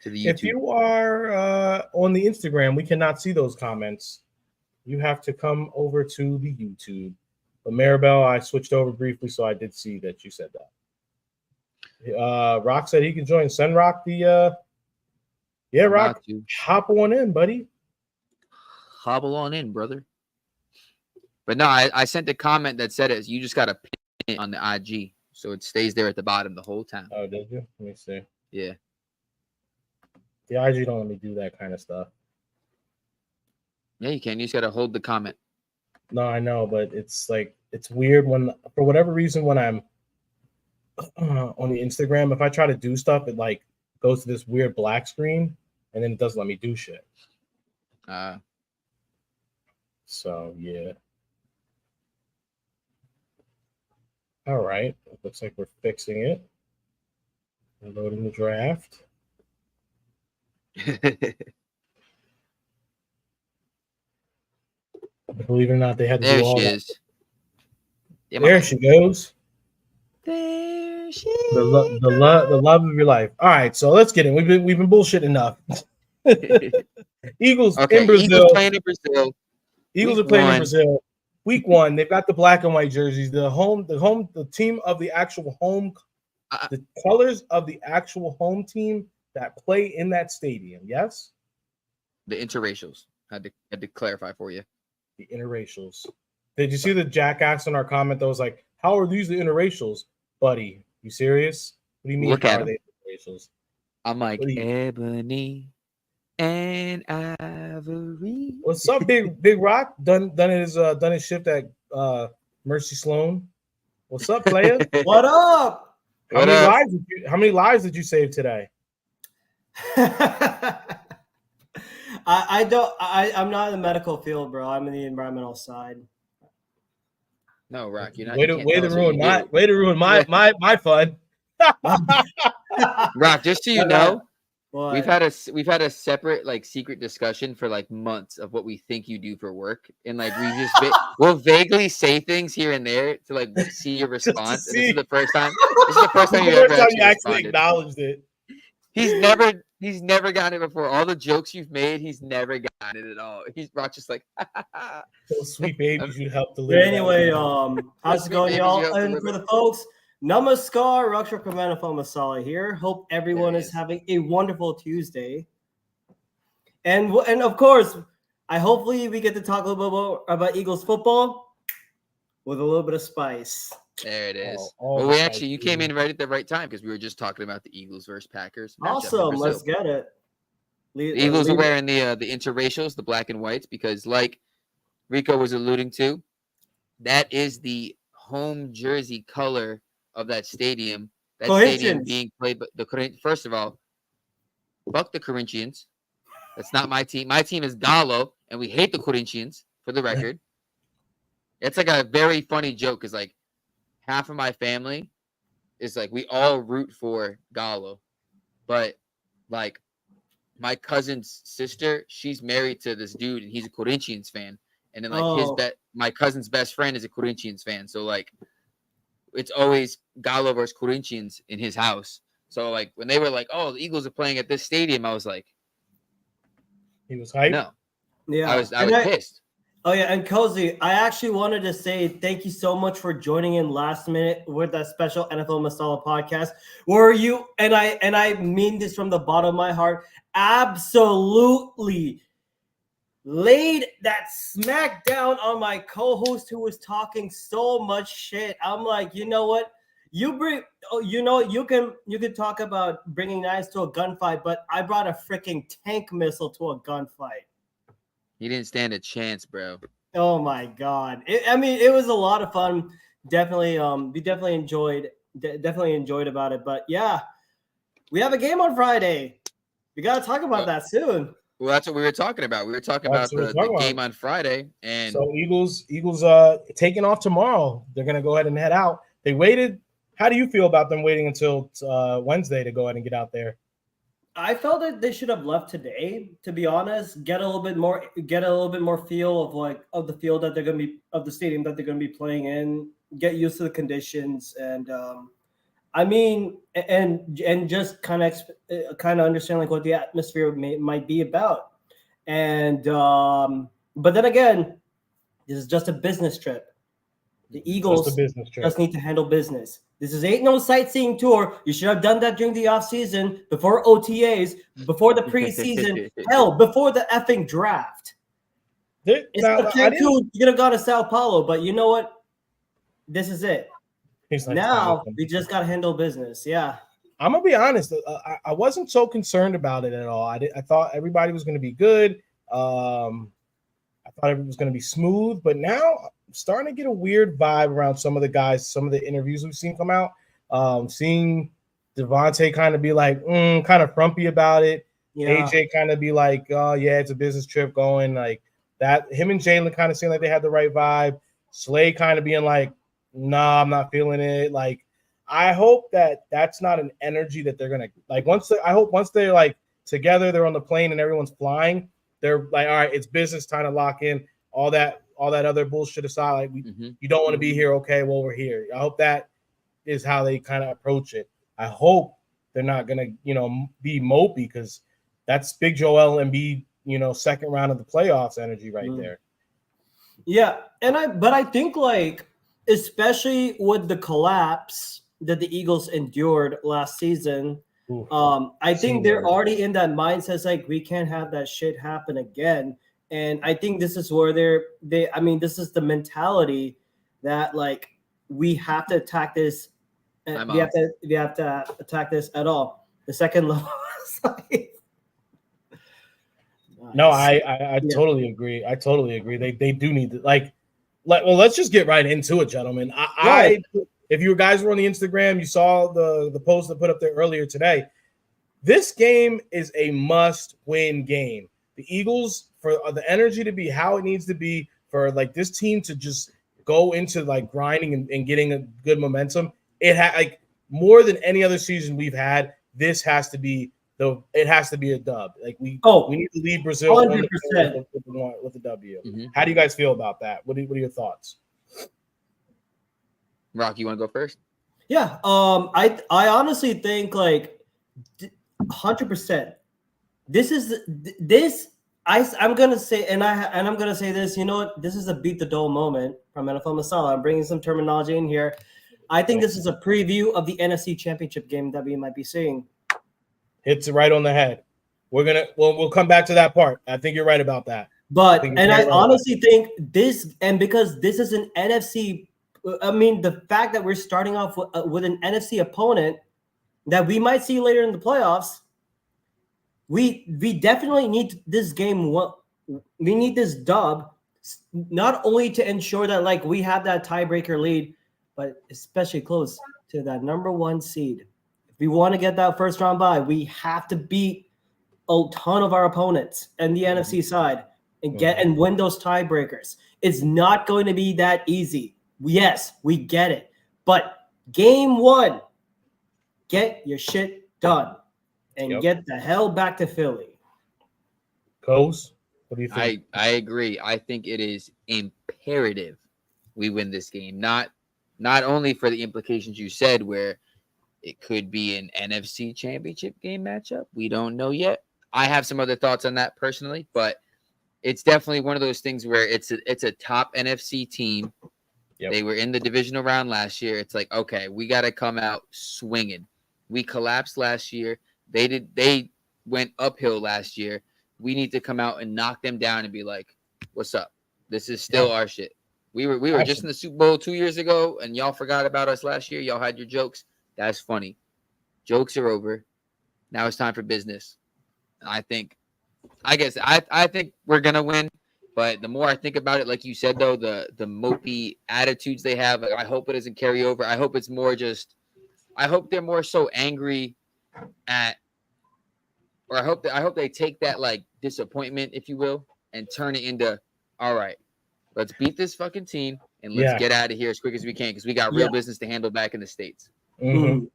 to the YouTube? If you are on the Instagram, we cannot see those comments. You have to come over to the YouTube. But Maribel, I switched over briefly, so I did see that you said that. Rock said he can join. Send Rock the Rock, hop on in, buddy. Hobble on in, brother. But no, I sent a comment that said it. You just got to pin it on the IG, so it stays there at the bottom the whole time. Oh, did you? Let me see. Yeah. The IG don't let me do that kind of stuff. Yeah, you can. You just got to hold the comment. No, I know, but it's like it's weird when, for whatever reason, when I'm on the Instagram, if I try to do stuff, it like goes to this weird black screen, and then it doesn't let me do shit. So yeah. All right. Looks like we're fixing it. We're loading the draft. Believe it or not, they had to there do all she that. is. Yeah, there she goes. There she the love of your life. All right, so let's get in. We've been bullshitting enough. Eagles in Brazil. Eagles playing in Brazil. Eagles are playing in Brazil. Week 1, they've got the black and white jerseys. The team of the actual home, the colors of the actual home team that play in that stadium. Yes, the interracials. Had to clarify for you. The interracials. Did you see the jackass in our comment that was like, "How are these the interracials, buddy? You serious? What do you mean? Look how at are they interracials?" I'm like Ebony and Ivory. What's up, Big Rock? Done his shift at Mercy Sloan. What's up, player? What up? How many lives did you save today? I'm not in the medical field, bro. I'm in the environmental side. No, Rock, you're not. Way to ruin my fun. Rock, just so you know, what? we've had a separate like secret discussion for like months of what we think you do for work, and like we just we'll vaguely say things here and there to like see your response. And this is the first time. This is the first time you ever actually acknowledged it. He's never gotten it before. All the jokes you've made, he's never gotten it at all. Rock's just like, those sweet babies you help deliver. Anyway, how's it going, y'all? And for the folks, Namaskar, Raksha Kamanafal Masala here. Hope everyone is having a wonderful Tuesday. And of course, hopefully we get to talk a little bit about Eagles football with a little bit of spice. There it is. Well, you came in right at the right time because we were just talking about the Eagles versus Packers. Awesome, let's get it. The Eagles are wearing the interracials, the black and whites, because like Rico was alluding to, that is the home jersey color of that stadium. That stadium being played, but first of all, fuck the Corinthians. That's not my team. My team is Galo, and we hate the Corinthians, for the record. It's like a very funny joke, because like half of my family is like, we all root for Galo. But like my cousin's sister, she's married to this dude, and he's a Corinthians fan. And then like my cousin's best friend is a Corinthians fan. So like it's always Galo versus Corinthians in his house. So like when they were like, "Oh, the Eagles are playing at this stadium," I was like, he was hyped. No, yeah, I was pissed. Oh yeah, and Cozy, I actually wanted to say thank you so much for joining in last minute with that special NFL Masala podcast, where you and I mean this from the bottom of my heart, absolutely laid that smack down on my co-host who was talking so much shit. I'm like, you know what? You bring, you can talk about bringing knives to a gunfight, but I brought a freaking tank missile to a gunfight. He didn't stand a chance, bro. Oh my god! It was a lot of fun. Definitely, we definitely enjoyed about it. But yeah, we have a game on Friday. We got to talk about that soon. Well, that's what we were talking about. We were talking about the game on Friday, and so Eagles taking off tomorrow. They're gonna go ahead and head out. They waited. How do you feel about them waiting until Wednesday to go ahead and get out there? I felt that they should have left today, to be honest. Get a little bit more feel of the field that they're gonna be, of the stadium that they're gonna be playing in. Get used to the conditions, and and just kind of understand like what the atmosphere might be about. And but then again, this is just a business trip. The Eagles just need to handle business. This ain't no sightseeing tour. You should have done that during the offseason, before OTAs, before the preseason, hell, before the effing draft. You could have gone to Sao Paulo, but you know what? This is it. Now we just got to handle business. Yeah. I'm going to be honest. I wasn't so concerned about it at all. I thought everybody was going to be good. I thought it was going to be smooth, but now I'm starting to get a weird vibe around some of the guys, some of the interviews we've seen come out. Seeing Devontae kind of be like, kind of frumpy about it. Yeah. AJ kind of be like, oh, yeah, it's a business trip going like that. Him and Jalen kind of seem like they had the right vibe. Slay kind of being like, nah, I'm not feeling it. Like, I hope that that's not an energy that they're going to like once they're like together, they're on the plane and everyone's flying. They're like, all right, it's business time to lock in. All that other bullshit aside, like you don't want to be here. Okay, well, we're here. I hope that is how they kind of approach it. I hope they're not gonna, be mopey, because that's Big Joel Embiid, second round of the playoffs energy right there. Yeah, but I think like especially with the collapse that the Eagles endured last season. I think they're already in that mindset. It's like, we can't have that shit happen again. And I think this is where this is the mentality that like we have to attack this. We have to attack this at all. The second level. No, I totally agree. I totally agree. They do need to well, let's just get right into it, gentlemen. If you guys were on the Instagram, you saw the post that put up there earlier today. This game is a must-win game. The Eagles, for the energy to be how it needs to be, for like this team to just go into like grinding and getting a good momentum, more than any other season we've had. This has to be a dub. Like we need to leave Brazil 100% with a W. Mm-hmm. How do you guys feel about that? What are your thoughts? Rock, you want to go first? Yeah. I honestly think like 100%. I'm gonna say, and I'm gonna say this. You know what? This is a beat the dome moment from NFL Masala. I'm bringing some terminology in here. I think this is a preview of the NFC Championship game that we might be seeing. Hits it right on the head. We'll come back to that part. I think you're right about that. But I honestly think this, and because this is an NFC. I mean, the fact that we're starting off with an NFC opponent that we might see later in the playoffs, we definitely need this game. We need this dub, not only to ensure that like we have that tiebreaker lead, but especially close to that number 1 seed. If we want to get that first round bye, we have to beat a ton of our opponents in the NFC side and win those tiebreakers. It's not going to be that easy. Yes, we get it. But game 1, get your shit done and get the hell back to Philly. Coase, what do you think? I agree. I think it is imperative we win this game. Not only for the implications you said, where it could be an NFC Championship game matchup. We don't know yet. I have some other thoughts on that personally, but it's definitely one of those things where it's a top NFC team. Yep. They were in the divisional round last year. It's like, okay, we got to come out swinging. We collapsed last year. They went uphill last year. We need to come out and knock them down and be like, what's up? This is still our shit. We were just in the Super Bowl 2 years ago, and y'all forgot about us last year. Y'all had your jokes. That's funny. Jokes are over. Now it's time for business. I think we're gonna win. But the more I think about it, like you said, though, the mopey attitudes they have, I hope it doesn't carry over. I hope it's more just, I hope they're more so angry at, or I hope they take that like disappointment, if you will, and turn it into, all right, let's beat this fucking team and let's get out of here as quick as we can because we got real business to handle back in the States. Mm-hmm.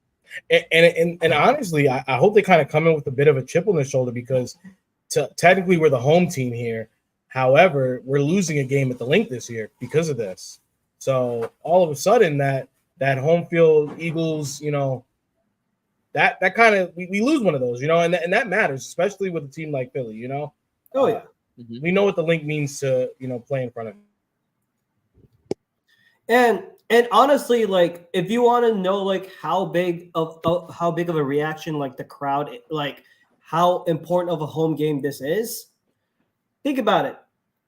And honestly, I hope they kind of come in with a bit of a chip on their shoulder because technically we're the home team here. However, we're losing a game at the Link this year because of this. So all of a sudden that home field Eagles, you know, that kind of we lose one of those, you know, and that matters, especially with a team like Philly, you know. Oh yeah. We know what the Link means to, you know, play in front of. And honestly, like if you want to know like how big of a reaction like the crowd, like how important of a home game this is, think about it.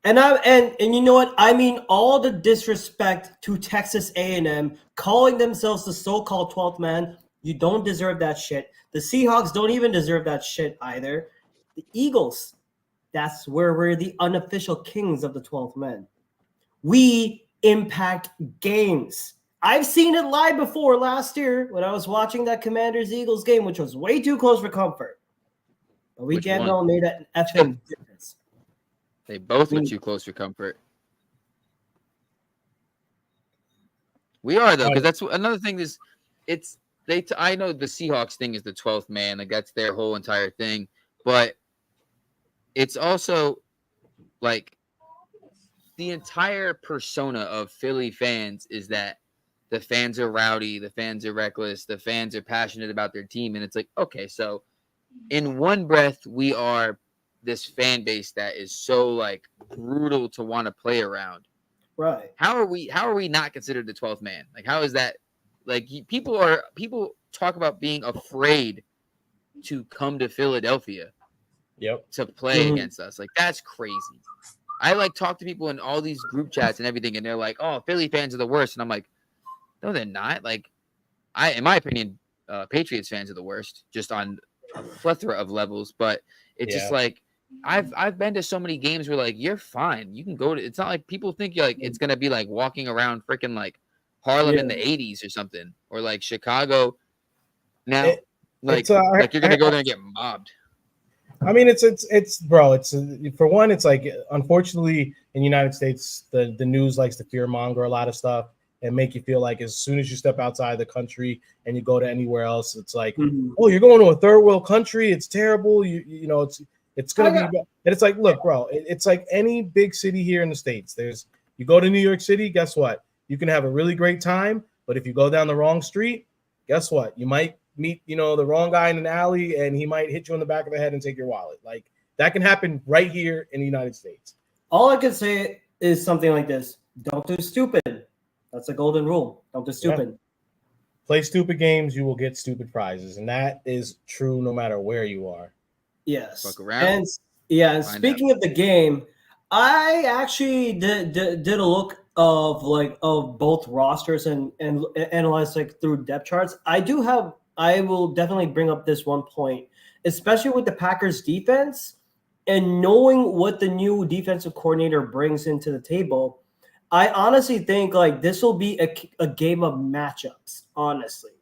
And you know what? I mean all the disrespect to Texas A&M, calling themselves the so-called 12th man. You don't deserve that shit. The Seahawks don't even deserve that shit either. The Eagles, that's where we're the unofficial kings of the 12th man. We impact games. I've seen it live before last year when I was watching that Commanders-Eagles game, which was way too close for comfort. But we can't all made an effing difference. They both were too close for comfort. We are though, because that's another thing. I know the Seahawks thing is the 12th man, like that's their whole entire thing, but it's also like the entire persona of Philly fans is that the fans are rowdy, the fans are reckless, the fans are passionate about their team, and it's like, okay, so in one breath we are this fan base that is so like brutal to want to play around. Right. How are we not considered the 12th man? Like, how is that? Like, people talk about being afraid to come to Philadelphia to play against us. Like, that's crazy. I like talk to people in all these group chats and everything, and they're like, oh, Philly fans are the worst. And I'm like, no, they're not. Like, in my opinion, Patriots fans are the worst, just on a plethora of levels. But it's just like, I've been to so many games where like you're fine. You can go to. It's not like people think you're like it's gonna be like walking around freaking like Harlem in the 80s or something, or like Chicago. Now, like you're gonna go there and get mobbed. I mean, it's bro. It's for one, it's like unfortunately in the United States, the news likes to fearmonger a lot of stuff and make you feel like as soon as you step outside the country and you go to anywhere else, it's like, oh, you're going to a third world country. It's terrible. You know it's gonna be, and it's like, look, bro, it's like any big city here in the States. You go to New York City, guess what? You can have a really great time, but if you go down the wrong street, guess what? You might meet, you know, the wrong guy in an alley, and he might hit you on the back of the head and take your wallet. Like that can happen right here in the United States. All I can say is something like this: don't do stupid. That's a golden rule. Don't do stupid. Yeah. Play stupid games, you will get stupid prizes, and that is true no matter where you are. Yes. Fuck around. And speaking of the game, I actually did a look of both rosters and analyze like through depth charts. I will definitely bring up this one point, especially with the Packers defense and knowing what the new defensive coordinator brings into the table. I honestly think like this will be a game of matchups, honestly.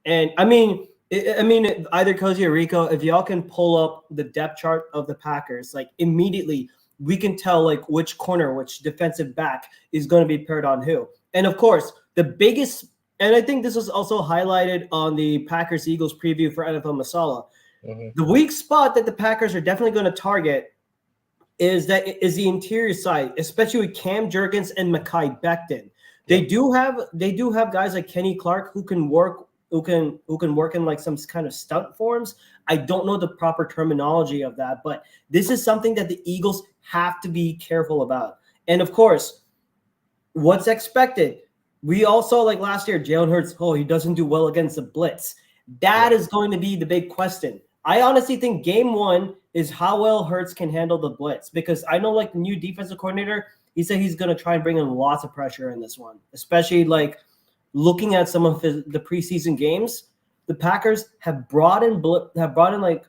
And I mean, either Cozy or Rico, if y'all can pull up the depth chart of the Packers, like immediately we can tell like which corner, which defensive back is going to be paired on who. And of course, the biggest, and I think this was also highlighted on the Packers-Eagles preview for NFL Masala. The weak spot that the Packers are definitely going to target is the interior side, especially with Cam Jurgens and Mekhi Becton. They do have guys like Kenny Clark who can work in like some kind of stunt forms. I don't know the proper terminology of that, but this is something that the Eagles have to be careful about. And of course, what's expected? We all saw like last year, Jalen Hurts, he doesn't do well against the blitz. That is going to be the big question. I honestly think game one is how well Hurts can handle the blitz, because I know like the new defensive coordinator, he said he's going to try and bring in lots of pressure in this one, especially like looking at some of the preseason games. The Packers have brought in like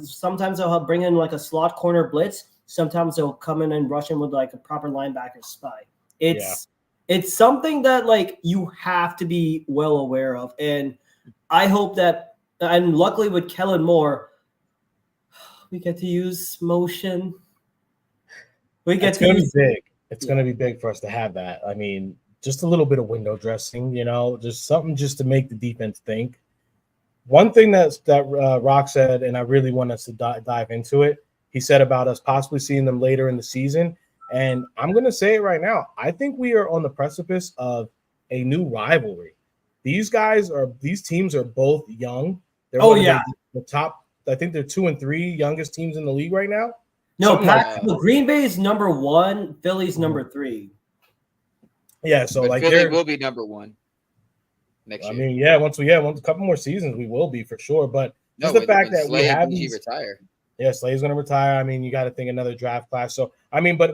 sometimes they'll bring in like a slot corner blitz. Sometimes they'll come in and rush in with like a proper linebacker spy. It's something that like you have to be well aware of, and I hope that. And luckily with Kellen Moore, we get to use motion. It's going to be big. It's going to be big for us to have that. I mean, just a little bit of window dressing, just something just to make the defense think. One thing that Rock said, and I really want us to dive into it, he said about us possibly seeing them later in the season. And I'm going to say it right now. I think we are on the precipice of a new rivalry. These teams are both young. They're the top. I think they're 2 and 3 youngest teams in the league right now. No, Green Bay is number 1. Philly's number 3. Yeah, so but Philly will be number 1 next year. I mean, once a couple more seasons, we will be for sure. But just the fact that we have these retire. Yeah, Slay's going to retire. I mean, you got to think another draft class. So I mean, but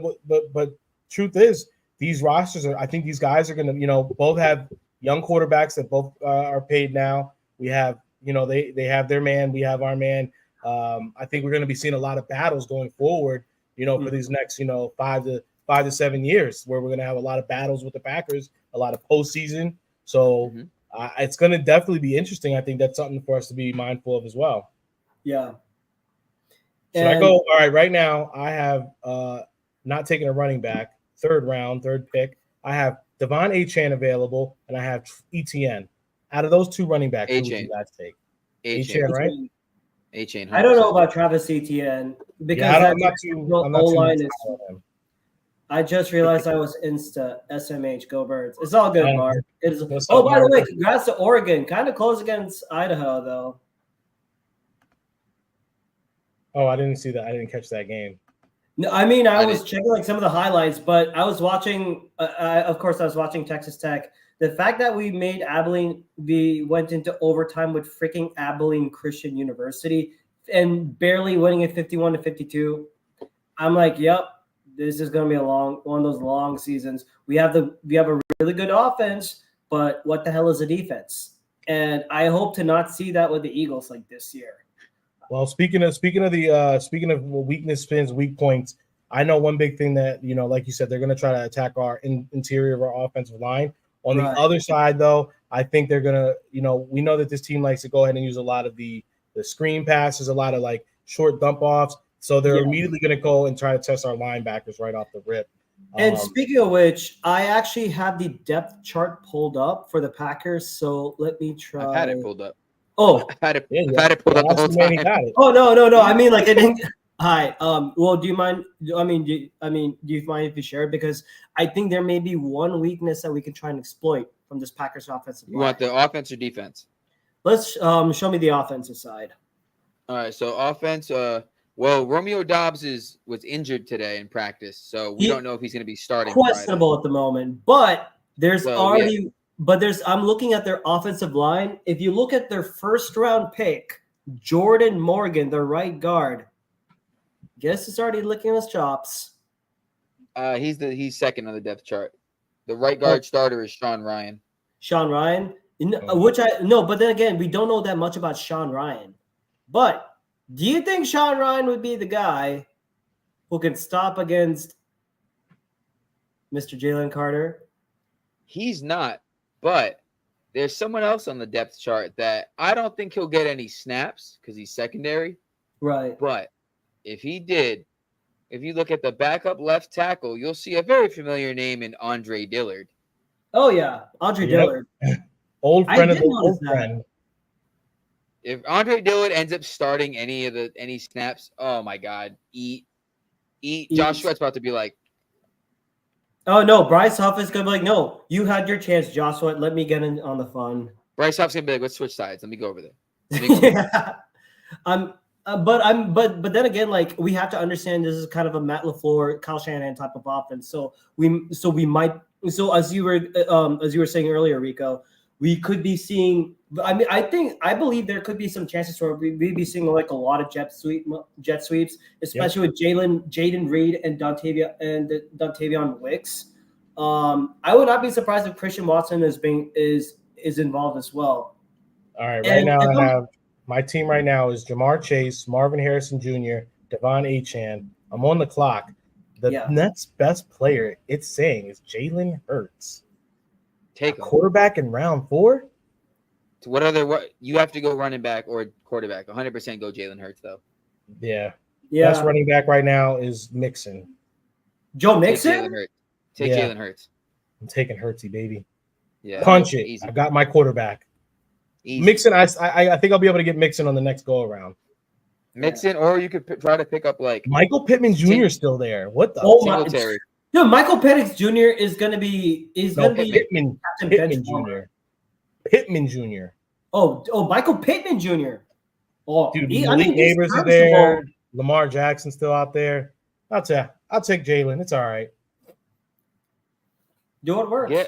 truth is, these rosters are. I think these guys are going to, both have young quarterbacks that both are paid now. We have, they have their man. We have our man. I think we're going to be seeing a lot of battles going forward, for these next, 5 to 7 years, where we're going to have a lot of battles with the Packers, a lot of postseason. So it's going to definitely be interesting. I think that's something for us to be mindful of as well. Yeah. Should I go? All right. Right now, I have not taken a running back, 3rd round, 3rd pick. I have Devon Achane available, and I have ETN. Out of those 2 running backs, who would you guys take? Achane, right? Achane. I don't know about Travis Etienne because O-line is. I just realized I was Insta SMH Go Birds. It's all good, Mark. It is. By the way, congrats to Oregon. Kind of close against Idaho, though. Oh, I didn't see that. I didn't catch that game. No, I mean, I was checking like some of the highlights, but I was watching. Of course, I was watching Texas Tech. The fact that we made Abilene, we went into overtime with freaking Abilene Christian University and barely winning at 51-52. I'm like, yep, this is going to be one of those long seasons. We have a really good offense, but what the hell is a defense? And I hope to not see that with the Eagles like this year. Well, speaking of weakness spins, weak points, I know one big thing that, like you said, they're going to try to attack our interior of our offensive line. On the other side, though, I think they're going to, we know that this team likes to go ahead and use a lot of the screen passes, a lot of like short dump offs. So they're immediately going to go and try to test our linebackers right off the rip. And speaking of which, I actually have the depth chart pulled up for the Packers. So let me try. I've had it pulled up. Oh, I've had it pulled up the whole time. Oh, no. I mean, like, I didn't. Hi. Well, do you mind? Do you mind if you share it? Because I think there may be one weakness that we can try and exploit from this Packers offensive line. You want the offense or defense? Let's show me the offensive side. All right. So offense. Well, Romeo Doubs was injured today in practice, so we don't know if he's going to be starting. Questionable at the moment, but I'm looking at their offensive line. If you look at their 1st round pick, Jordan Morgan, the right guard. Guess it's already licking his chops. He's 2nd on the depth chart. The right guard starter is Sean Ryan. Sean Ryan, but then again, we don't know that much about Sean Ryan. But do you think Sean Ryan would be the guy who can stop against Mr. Jalen Carter? He's not, but there's someone else on the depth chart that I don't think he'll get any snaps because he's secondary. Right. But if he did, if you look at the backup left tackle, you'll see a very familiar name in Andre Dillard. Oh, yeah. Andre Dillard. Old friend of the old friend. If Andre Dillard ends up starting any snaps, oh, my God. Eat. Josh Sweat's about to be like. Oh, no. Bryce Huff is going to be like, no, you had your chance, Josh Sweat. Let me get in on the fun. Bryce Huff's going to be like, let's switch sides. Let me go over there. But then again, like we have to understand this is kind of a Matt LaFleur, Kyle Shanahan type of offense. So as you were saying earlier, Rico, we could be seeing But I mean, I believe there could be some chances for we'd be seeing like a lot of jet sweeps, especially with Jaden Reed and Dontavion Wicks. I would not be surprised if Christian Watson is involved as well. All right, right now I have my team. Right now is Jamar Chase, Marvin Harrison Jr., Devon Achane. I'm on the clock. The next best player it's saying is Jalen Hurts. Take a quarterback in round 4. So what you have to go running back or quarterback? 100% go Jalen Hurts though. Yeah. Best running back right now is Mixon. Joe Mixon. Take Jalen Hurts. I'm taking Hurtsy, baby. Yeah. Punch it. Easy. I got my quarterback. Easy. Mixon. I think I'll be able to get Mixon on the next go around. Mixon, or you could try to pick up like Michael Pittman Jr. is still there. What the? Singletary. No, Michael Penix Jr. is going to be Pittman Jr. Pittman Jr. Oh, Michael Pittman Jr. Oh, dude, Malik Neighbors is there. Lamar Jackson still out there. I'll take Jalen. It's all right. Do what works. Yeah,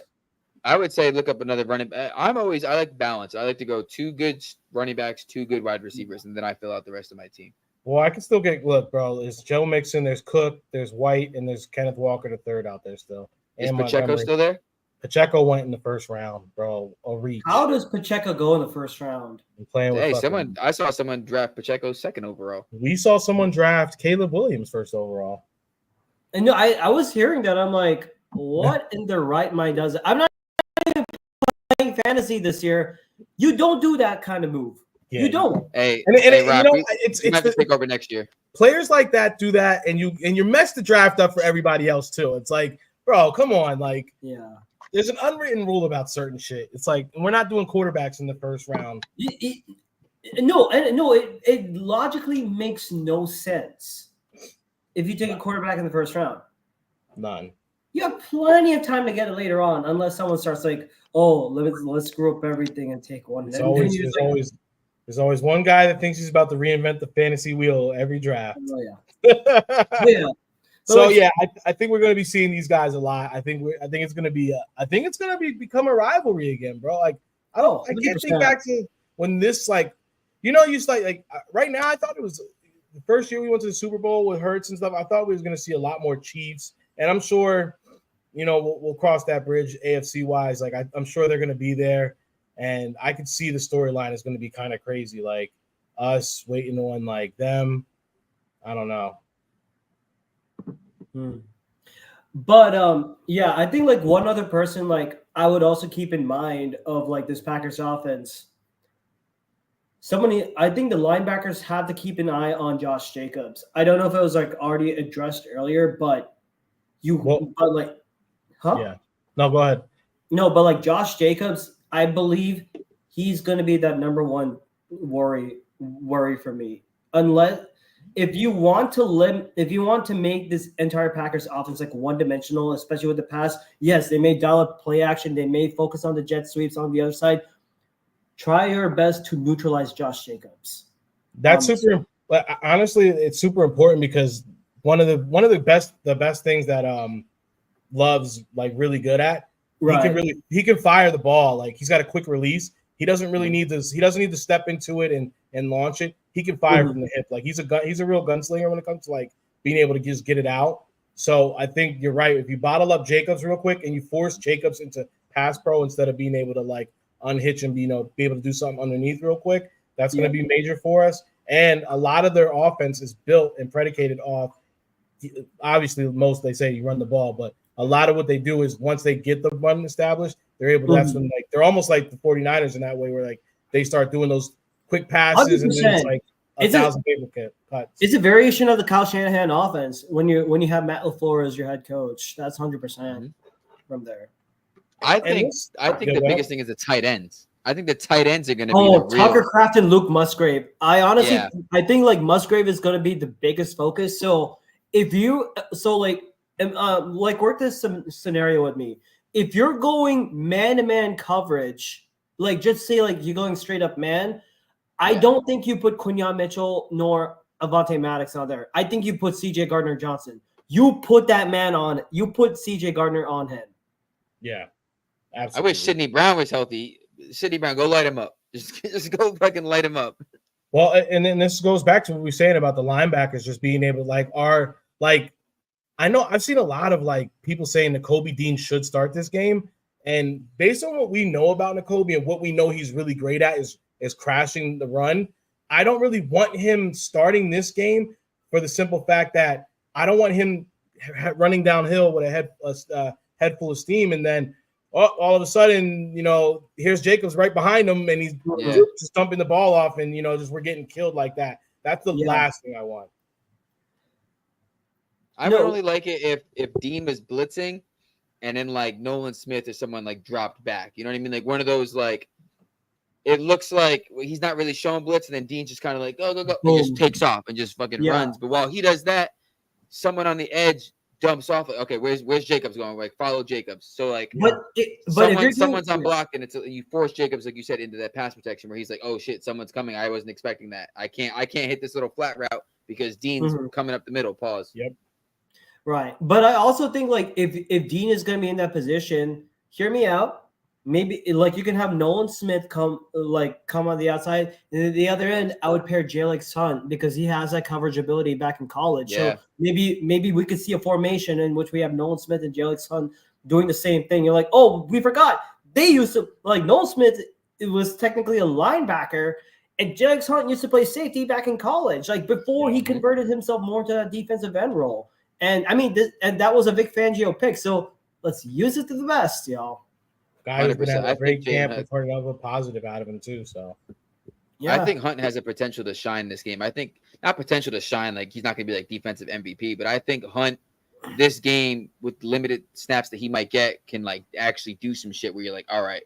I would say look up another running back. I like balance. I like to go 2 good running backs, 2 good wide receivers, and then I fill out the rest of my team. Well, I can still look, bro. There's Joe Mixon, there's Cook, there's White, and there's Kenneth Walker III out there still. Is Pacheco still there? Pacheco went in the first round, bro. A reach. How does Pacheco go in the first round? I'm playing with I saw someone draft Pacheco 2nd overall. We saw someone draft Caleb Williams 1st overall. And no, I was hearing that. I'm like, what in their right mind does it? I'm not even playing fantasy this year. You don't do that kind of move. Yeah, you don't. Hey, Rob, it's have to take over next year. Players like that do that, and you mess the draft up for everybody else too. It's like, bro, come on, like, yeah. There's an unwritten rule about certain shit. It's like we're not doing quarterbacks in the first round. It logically makes no sense if you take a quarterback in the first round. None. You have plenty of time to get it later on, unless someone starts like, oh, let's screw up everything and take one. There's always one guy that thinks he's about to reinvent the fantasy wheel every draft. Oh yeah. Yeah. So yeah, I think we're going to be seeing these guys a lot. I think it's going to be become a rivalry again, bro. Like I can't think back to when this right now. I thought it was the first year we went to the Super Bowl with Hurts and stuff. I thought we was going to see a lot more Chiefs, and I'm sure we'll cross that bridge AFC wise. Like I'm sure they're going to be there, and I could see the storyline is going to be kind of crazy, like us waiting on like them. I don't know. But yeah, I think like one other person like I would also keep in mind of like this Packers offense. I think the linebackers have to keep an eye on Josh Jacobs. I don't know if it was like already addressed earlier, but Yeah. No, go ahead. No, but like Josh Jacobs, I believe he's going to be that number one worry for me. Unless if you want to make this entire Packers offense like one-dimensional, especially with the pass, yes, they may dial up play action, they may focus on the jet sweeps on the other side. Try your best to neutralize Josh Jacobs. That's honestly, it's super important because one of the best things that Love's like really good at. Right. He can fire the ball. Like he's got a quick release. He doesn't really need this. He doesn't need to step into it and launch it. He can fire from the hip. Like he's a real gunslinger when it comes to like being able to just get it out. So I think you're right. If you bottle up Jacobs real quick and you force Jacobs into pass pro instead of being able to like unhitch and be able to do something underneath real quick, that's going to be major for us. And a lot of their offense is built and predicated off. Obviously, most they say you run the ball, but a lot of what they do is once they get the run established, they're able to, that's when like they're almost like the 49ers in that way where like they start doing those quick passes 100%. And then it's like 1,000 paper cuts. It's a variation of the Kyle Shanahan offense when you have Matt LaFleur as your head coach. That's 100% from there. I think the biggest thing is the tight ends. I think the tight ends are going to be Tucker Kraft and Luke Musgrave. I honestly I think like Musgrave is going to be the biggest focus. So work this scenario with me. If you're going man-to-man coverage, like just say like you're going straight up man, I don't think you put Quinyon Mitchell nor Avonte Maddox out there. I think you put CJ Gardner-Johnson. You put that man on. You put CJ Gardner on him. Yeah, absolutely. I wish Sidney Brown was healthy. Sidney Brown, go light him up. Just go fucking light him up. Well, and then this goes back to what we were saying about the linebackers just being able to I know I've seen a lot of like people saying Nakobe Dean should start this game. And based on what we know about Nakobe and what we know he's really great at is crashing the run, I don't really want him starting this game for the simple fact that I don't want him running downhill with a head full of steam, and then all of a sudden, here's Jacobs right behind him, and he's just dumping the ball off, and just we're getting killed like that. That's the last thing I want. I would only like it if Dean was blitzing, and then like Nolan Smith or someone like dropped back. You know what I mean? Like one of those like. It looks like he's not really showing blitz, and then Dean just kind of like go, and just takes off and just fucking runs. But while he does that, someone on the edge dumps off. Okay, where's Jacobs going? Like follow Jacobs. So like, someone's unblocked, and you force Jacobs, like you said, into that pass protection where he's like, oh shit, someone's coming. I wasn't expecting that. I can't hit this little flat route because Dean's coming up the middle. Pause. Yep. Right, but I also think like if Dean is going to be in that position, hear me out. Maybe like you can have Nolan Smith come on the outside, and at the other end, I would pair Jalen Hunt because he has that coverage ability back in college. Yeah. So maybe we could see a formation in which we have Nolan Smith and Jalen Hunt doing the same thing. You're like, oh, we forgot they used to like Nolan Smith. It was technically a linebacker, and Jalen Hunt used to play safety back in college, like before he converted himself more to that defensive end role. And I mean, and that was a Vic Fangio pick. So let's use it to the best, y'all. Guy who's been at a great camp and heard another positive out of him too. So I think Hunt has a potential to shine this game. I think not potential to shine, like he's not gonna be like defensive MVP, but I think Hunt this game with limited snaps that he might get can like actually do some shit where you're like, all right,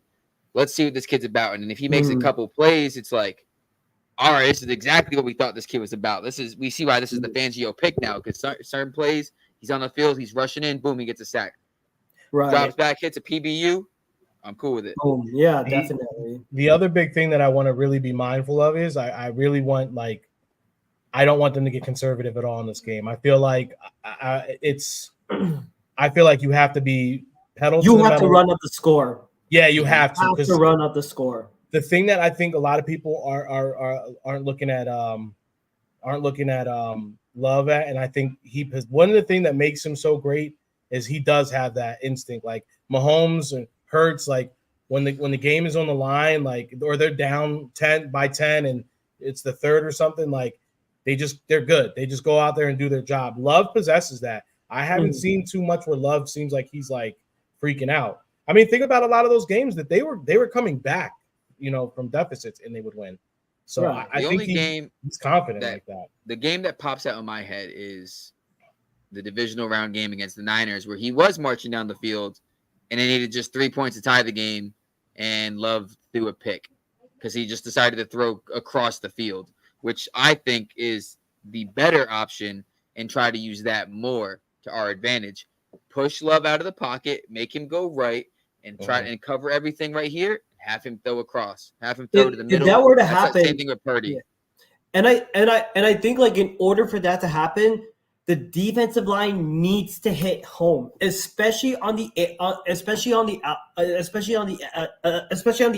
let's see what this kid's about. And if he makes a couple plays, it's like, all right, this is exactly what we thought this kid was about. We see why this is the Fangio pick now, because certain plays, he's on the field, he's rushing in, boom, he gets a sack. Right. Drops back, hits a PBU. I'm cool with it. Oh, yeah, definitely. The other big thing that I want to really be mindful of is I really want I don't want them to get conservative at all in this game. I feel like I feel like you have to be pedal. You have to run up the score. Yeah, you have to run up the score. The thing that I think a lot of people aren't looking at Love at, and I think one of the things that makes him so great is he does have that instinct. Like Mahomes and Hurts, like when the game is on the line, like or they're down 10 and it's the third or something, like they're good. They just go out there and do their job. Love possesses that. I haven't seen too much where Love seems like he's like freaking out. I mean, think about a lot of those games that they were coming back, from deficits and they would win. So right. I think he's confident like that. The game that pops out in my head is the divisional round game against the Niners, where he was marching down the field and they needed just 3 points to tie the game, and Love threw a pick because he just decided to throw across the field, which I think is the better option, and try to use that more to our advantage. Push Love out of the pocket, make him go right, and try and cover everything right here. Have him throw across. Have him throw to the middle. If that were to happen, same thing with Purdy. Yeah. And I think like in order for that to happen, the defensive line needs to hit home, especially on the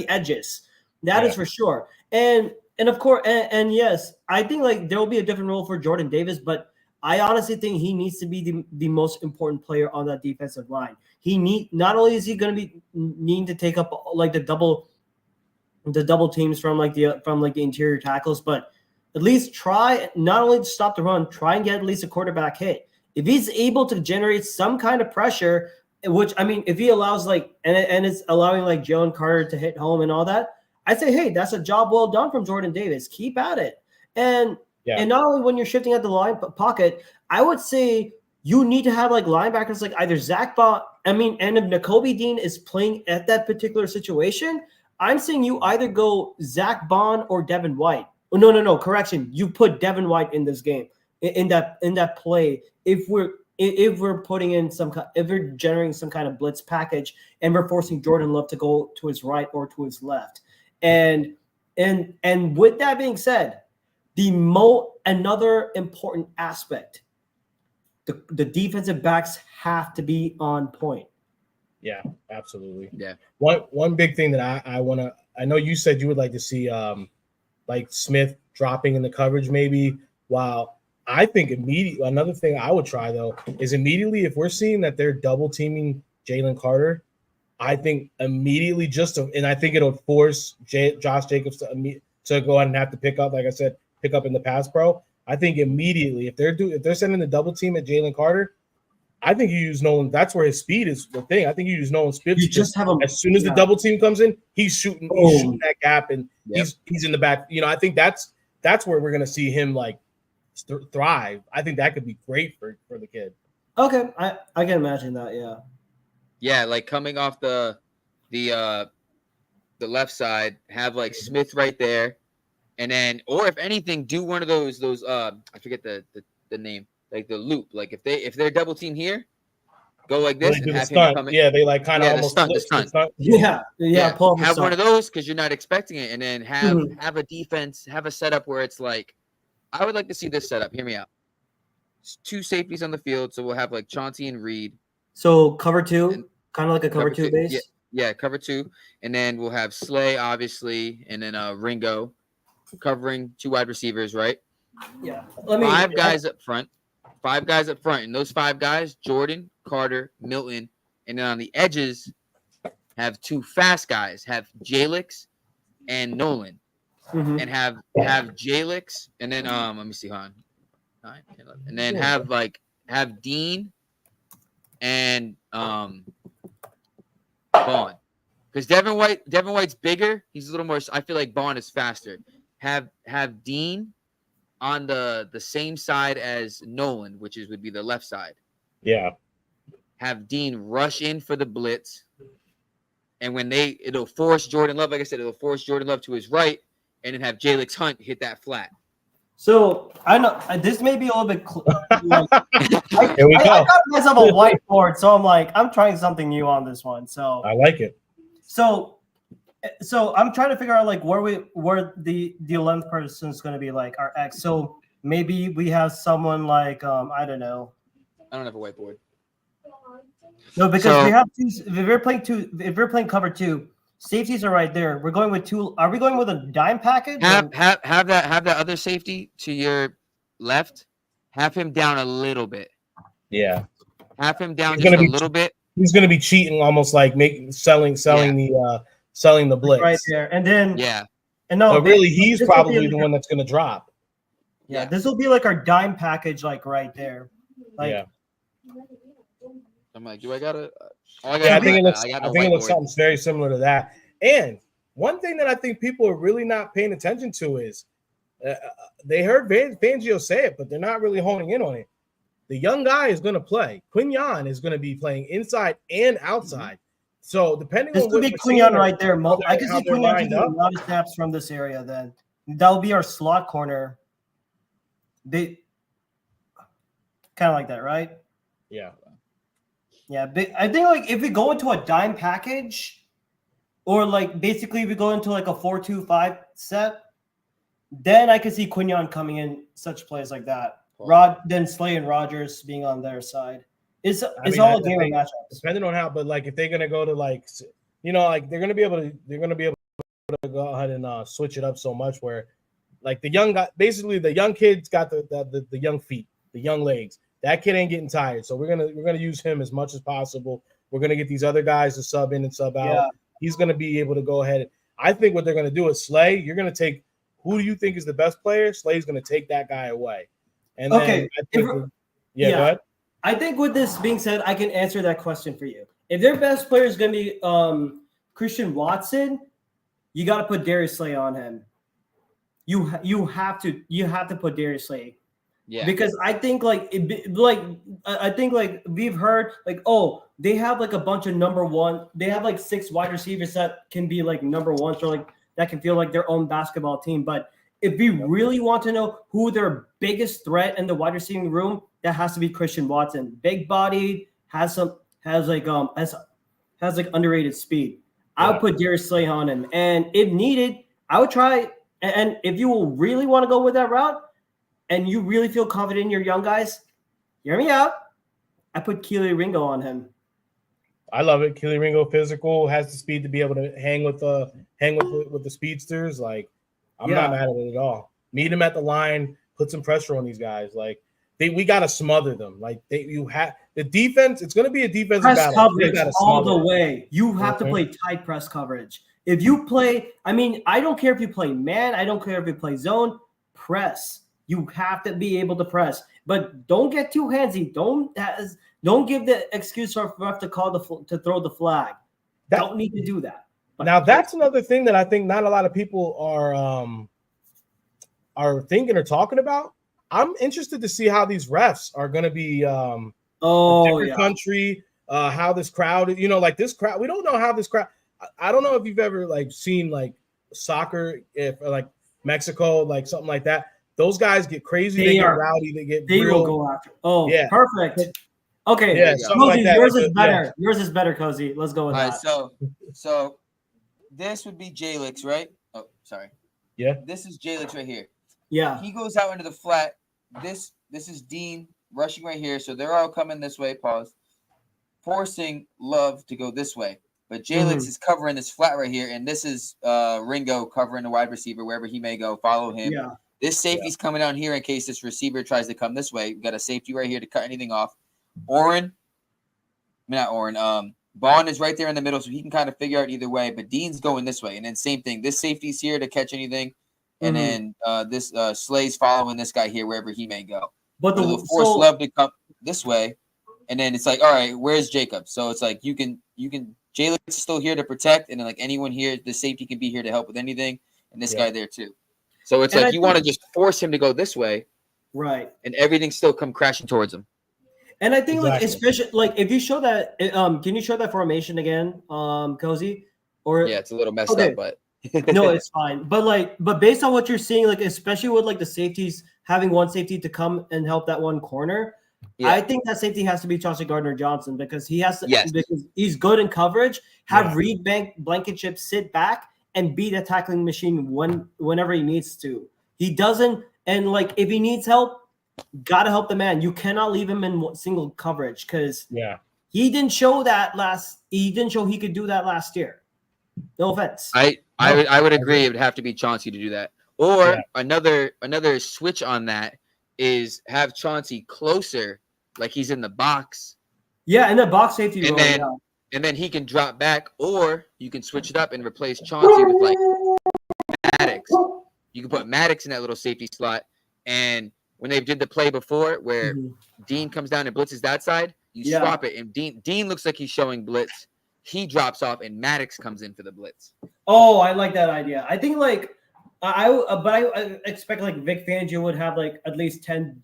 edges. That is for sure. And of course, and yes, I think like there will be a different role for Jordan Davis, but I honestly think he needs to be the most important player on that defensive line. Not only is he going to be needing to take up like the double teams from the interior tackles, but at least try not only to stop the run, try and get at least a quarterback hit. If he's able to generate some kind of pressure, which I mean, if he allows and it's allowing like Jalen Carter to hit home and all that, I say, hey, that's a job well done from Jordan Davis. Keep at it. And not only when you're shifting at the line pocket, I would say you need to have like linebackers like either Zach Bond. And if Nakobe Dean is playing at that particular situation, I'm saying you either go Zach Bond or Devin White. Oh, no, correction. You put Devin White in this game, in that play. If we're putting in if we're generating some kind of blitz package and we're forcing Jordan Love to go to his right or to his left. And with that being said, another important aspect, the defensive backs have to be on point. Yeah, absolutely. Yeah. One big thing that I want to I know you said you would like to see like Smith dropping in the coverage maybe. While I think immediately another thing I would try though is immediately if we're seeing that they're double teaming Jalen Carter, I think immediately and I think it'll force Josh Jacobs to go ahead and have to pick up, like I said, pick up in the pass pro. I think immediately if they're sending the double team at Jalen Carter, I think you use Nolan. That's where his speed is the thing. I think you use Nolan Spitz. You just have him as soon as the double team comes in, he's shooting that gap and he's in the back. You know, I think that's where we're gonna see him like thrive. I think that could be great for the kid. Okay, I can imagine that. Yeah. Yeah, like coming off the left side, have like Smith right there, and then or if anything, do one of those I forget the name, like the loop. Like if they're double team here, go like this and have him come in. Yeah, they like kind of almost the stunt. Yeah. Have one of those because you're not expecting it, and then have a defense, have a setup where it's like, I would like to see this setup. Hear me out. It's 2 safeties on the field, so we'll have like Chauncey and Reed. So cover 2, kind of like a cover 2 base. Yeah, cover 2, and then we'll have Slay obviously, and then Ringo covering 2 wide receivers, right? Yeah. 5 guys up front. 5 guys up front, and those 5 guys: Jordan, Carter, Milton, and then on the edges have 2 fast guys. Have Jalix and Nolan, and have Jalix, and then let me see, hold on, 9, 10, 11. And then have Dean and Vaughn, because Devin White's bigger. He's a little more. I feel like Vaughn is faster. Have Dean on the same side as Nolan, which would be the left side. Yeah. Have Dean rush in for the blitz, and when it'll force Jordan Love. Like I said, it'll force Jordan Love to his right, and then have Jalix Hunt hit that flat. So I know this may be a little bit. Here we go. I got myself a whiteboard, so I'm trying something new on this one. So I like it. So I'm trying to figure out like where the 11th person is going to be like our X. So maybe we have someone like I don't know. I don't have a whiteboard. No, because we have 2. If we're playing cover 2. Safeties are right there. We're going with 2. Are we going with a dime package? Have that other safety to your left. Have him down a little bit. Yeah. Have him down just a little bit. He's going to be cheating, almost like selling the blitz right there, and then and no, but really he's probably the one that's going to drop. Yeah, this will be like our dime package, like right there. Like, yeah. I'm like, do I gotta? I think it looks something very similar to that. And one thing that I think people are really not paying attention to is they heard Fangio say it, but they're not really honing in on it. The young guy is going to play. Quinyon is going to be playing inside and outside. So depending this on could be Quinyon right there. I can see Quinyon taking a lot of snaps from this area. Then that will be our slot corner. They kind of like that, right? Yeah. Yeah, but I think like if we go into a dime package, or like basically we go into like a 4-2-5 set, then I could see Quinyon coming in such plays like that. Then Slay and Rogers being on their side. It's all a game of matchups. Depending on how, but like if they're gonna go to like, like they're gonna be able to go ahead and switch it up so much where, like the young guy, basically the young kid's got the young feet, the young legs. That kid ain't getting tired, so we're gonna use him as much as possible. We're gonna get these other guys to sub in and sub out. Yeah. He's gonna be able to go ahead. I think what they're gonna do is Slay. You're gonna take who do you think is the best player? Slay's gonna take that guy away. And okay, go ahead. I think with this being said, I can answer that question for you. If their best player is gonna be Christian Watson, you got to put Darius Slay on him. You have to put Darius Slay. Yeah, because I think I think we've heard like, oh, they have like a bunch of number one. They have like 6 wide receivers that can be like number ones or like that can feel like their own basketball team. But if we really want to know who their biggest threat in the wide receiving room, that has to be Christian Watson. Big bodied, has underrated speed. I would put Darius Slay on him, and if needed, I would try. And if you will really want to go with that route, and you really feel confident in your young guys, hear me out. I put Keely Ringo on him. I love it. Keely Ringo physical, has the speed to be able to hang with the speedsters. Like, I'm not mad at it at all. Meet him at the line, put some pressure on these guys. Like, we gotta smother them. Like, you have the defense. It's gonna be a defensive press battle. coverage all the way. You have to play tight press coverage. If you play, I mean, I don't care if you play man. I don't care if you play zone. Press. You have to be able to press, but don't get too handsy. Don't give the excuse for ref to to throw the flag. Don't need to do that. But now that's another thing that I think not a lot of people are thinking or talking about. I'm interested to see how these refs are going to be. Different country. How this crowd, like this crowd. We don't know how this crowd. I don't know if you've ever like seen like soccer, if like Mexico, like something like that. Those guys get crazy. They get rowdy. They will go after. Oh, yeah, perfect. Okay, yeah, Cozy, like yours is better. Yeah. Yours is better, Cozy. Let's go with that. So this would be Jalix, right? Oh, sorry. Yeah. This is Jalix right here. Yeah. He goes out into the flat. This is Dean rushing right here. So they're all coming this way. Pause. Forcing Love to go this way. But Jalix is covering this flat right here, and this is Ringo covering the wide receiver wherever he may go. Follow him. Yeah. This safety's coming down here in case this receiver tries to come this way. We've got a safety right here to cut anything off. Bond is right there in the middle, so he can kind of figure out either way. But Dean's going this way, and then same thing. This safety's here to catch anything, and then this Slay's following this guy here wherever he may go. But they'll force Love to come this way, and then it's like, all right, where's Jacob? So it's like you can. Jalix is still here to protect, and then like anyone here, the safety can be here to help with anything, and this guy there too. So it's like you want to just force him to go this way, right? And everything still come crashing towards him. And I think like especially like if you show that, can you show that formation again, Cozy? Or yeah, it's a little messed up, but no, it's fine. But based on what you're seeing, like especially with like the safeties having one safety to come and help that one corner. Yeah. I think that safety has to be Chauncey Gardner-Johnson because he has to because he's good in coverage. Have Reed Blankenship sit back and beat a tackling machine whenever he needs to. He doesn't, and like if he needs help, gotta help the man. You cannot leave him in single coverage because he didn't show he could do that last year. No offense. I would agree. It would have to be Chauncey to do that. Or another switch on that is have Chauncey closer, like he's in the box. Yeah, in the box safety role. And then he can drop back, or you can switch it up and replace Chauncey with like Maddox. You can put Maddox in that little safety slot, and when they did the play before where Dean comes down and blitzes that side, you swap it, and Dean looks like he's showing blitz. He drops off, and Maddox comes in for the blitz. Oh, I like that idea. I think like I expect like Vic Fangio would have like at least 10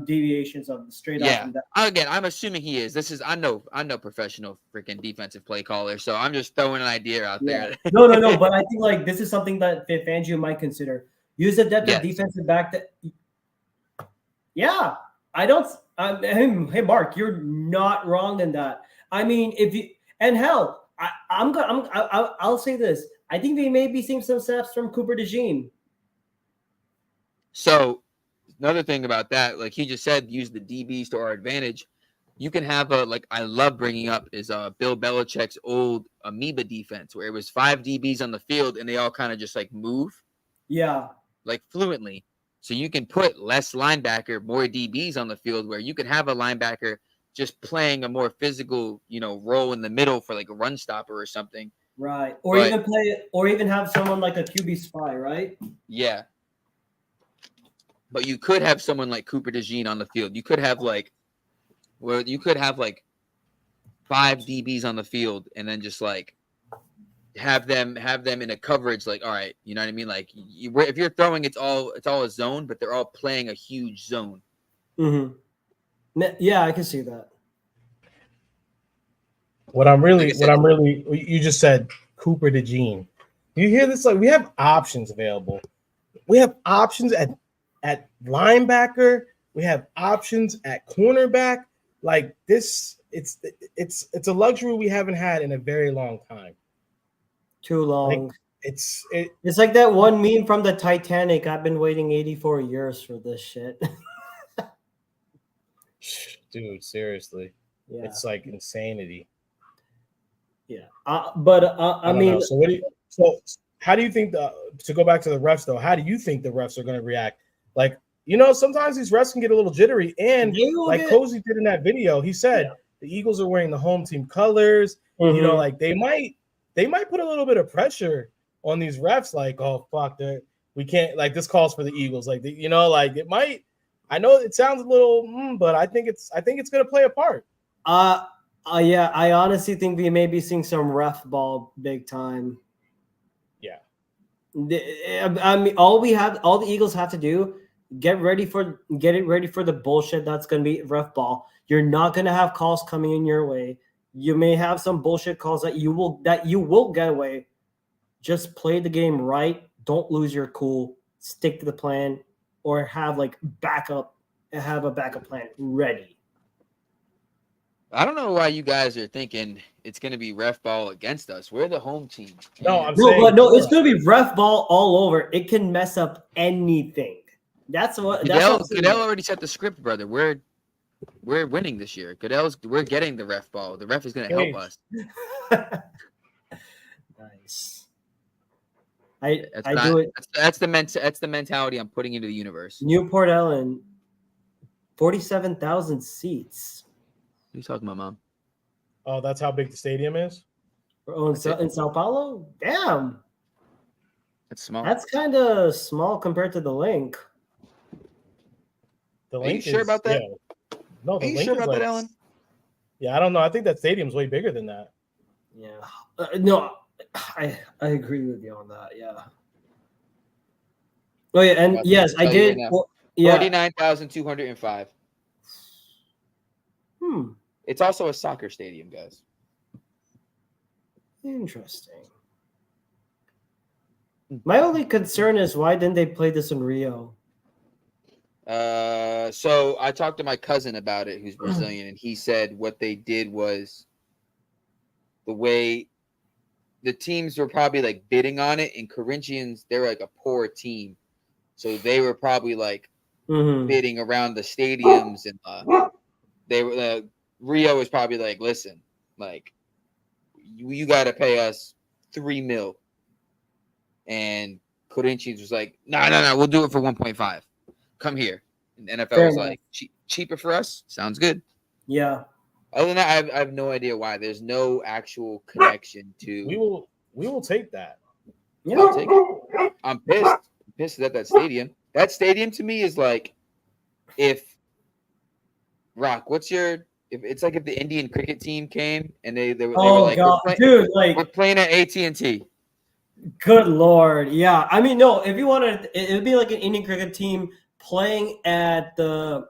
deviations of the straight up. Again, I'm assuming he is. I'm no professional freaking defensive play caller, so I'm just throwing an idea out there. No, but I think like this is something that Vic Fangio might consider. Use the depth of defensive back. Hey Mark, you're not wrong in that. I mean, I'll say this. I think we may be seeing some snaps from Cooper DeJean. So another thing about that, like he just said, use the DBs to our advantage. You can have I love bringing up is Bill Belichick's old amoeba defense where it was 5 DBs on the field and they all kind of just like move. Yeah. Like fluently. So you can put less linebacker, more DBs on the field where you could have a linebacker just playing a more physical, role in the middle for like a run stopper or something. Right. Or even have someone like a QB spy, right? Yeah. But you could have someone like Cooper DeJean on the field. You could have 5 DBs on the field and then just like have them in a coverage, like, all right, you know what I mean? Like if you're throwing, it's all a zone, but they're all playing a huge zone. Mm-hmm. Yeah, I can see that. You just said Cooper DeJean. You hear this? Like we have options available. We have options at linebacker. We have options at cornerback. Like this, it's a luxury we haven't had in a very long time. Too long. Like, it's like that one meme from the Titanic. I've been waiting 84 years for this shit. Dude, seriously. Yeah. It's like insanity. Yeah. I mean, know. So how do you think to go back to the refs though? How do you think the refs are going to react? Like, sometimes these refs can get a little jittery, and like Cozy did in that video, he said the Eagles are wearing the home team colors. Mm-hmm. Like they might put a little bit of pressure on these refs. Like, oh fuck, we can't, like, this calls for the Eagles. Like, like it might. I know it sounds a little, but I think it's going to play a part. Yeah, I honestly think we may be seeing some ref ball big time. Yeah. I mean, all the Eagles have to do, get it ready for the bullshit that's going to be ref ball. You're not going to have calls coming in your way. You may have some bullshit calls that you will get away. Just play the game right. Don't lose your cool. Stick to the plan, or have a backup plan ready. I don't know why you guys are thinking it's going to be ref ball against us. We're the home team. No, it's going to be ref ball all over. It can mess up anything. That's what Goodell already set the script, brother. We're winning this year. We're getting the ref ball. The ref is going to help us. Nice. Do it. That's the mentality I'm putting into the universe. Newport Ellen, 47,000 seats. What are you talking about, Mom? Oh, that's how big the stadium is? Oh, in Sao Paulo? Damn. That's small. That's kind of small compared to the Link. The Link. Are you sure about that? Yeah. No, the Are you Link sure is about that, Ellen? Yeah, I don't know. I think that stadium's way bigger than that. Yeah. No, I agree with you on that. Yeah. Oh yeah, and yes, I did. Right, well, yeah. 49,205. It's also a soccer stadium, guys. Interesting. My only concern is, why didn't they play this in Rio? So I talked to my cousin about it, who's Brazilian, and he said what they did was the way the teams were probably like bidding on it, and Corinthians, they're like a poor team. So they were probably like bidding around the stadiums, and they were Rio was probably like, listen, like you got to pay us $3 million, and Corinthians was like, no, we'll do it for 1.5. Come here. And the NFL was like, cheaper for us. Sounds good. Yeah. Other than that, I have no idea why. There's no actual connection to. We will take that. Yeah. I'll take it. I'm pissed. I'm pissed at that stadium. That stadium to me is like, if Rock, if it's like if the Indian cricket team came and they were like, God, dude, like we're playing at AT&T. Good Lord, yeah. I mean, no, if you wanted, it would be like an Indian cricket team playing at I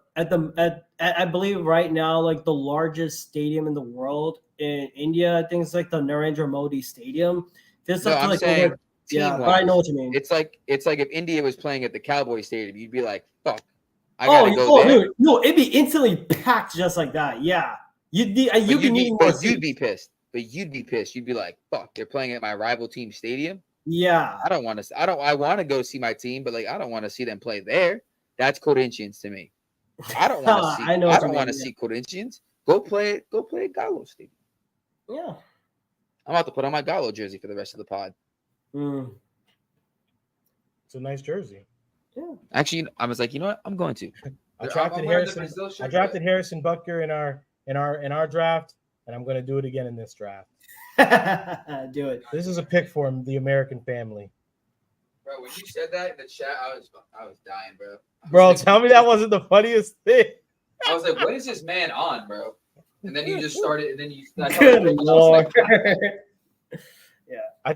believe right now, like the largest stadium in the world in India. I think it's like the Narendra Modi Stadium. Just No, I'm saying yeah, but I know what you mean. It's like if India was playing at the Cowboy Stadium, you'd be like, fuck. I gotta go there. Dude, no, it'd be instantly packed just like that. Yeah, you'd be pissed. But you'd be pissed. You'd be like, "Fuck! They're playing at my rival team stadium." Yeah, I don't want to. I want to go see my team, but like, I don't want to see them play there. That's Corinthians to me. I don't want to see. I don't want to see Corinthians. Go play at Gallo Stadium. Yeah, I'm about to put on my Gallo jersey for the rest of the pod. It's a nice jersey. Yeah. Actually, I was like, you know what? I'm going to. I drafted Harrison Butker in our draft, and I'm going to do it again in this draft. Do it. This is a pick for the American family. Bro, when you said that in the chat, I was dying, bro. Bro, tell me that wasn't the funniest thing. I was like, what is this man on, bro? And then you just started, and then you. Good Lord. Yeah, I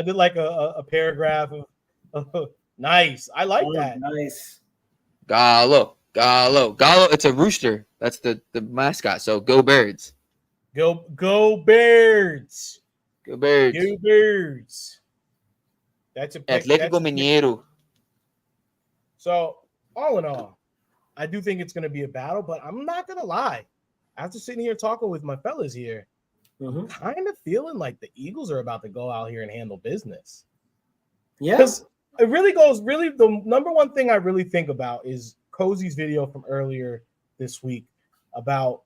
did like a paragraph of. Nice. I like that. Nice. Gallo. It's a rooster. That's the mascot. So go Birds. Go Birds. Go Birds. Go Birds. That's a pick. Atlético Mineiro. So all in all, I do think it's going to be a battle, but I'm not going to lie. After sitting here talking with my fellas here, I'm kind of feeling like the Eagles are about to go out here and handle business. Yes. It really the number one thing I really think about is Cozy's video from earlier this week about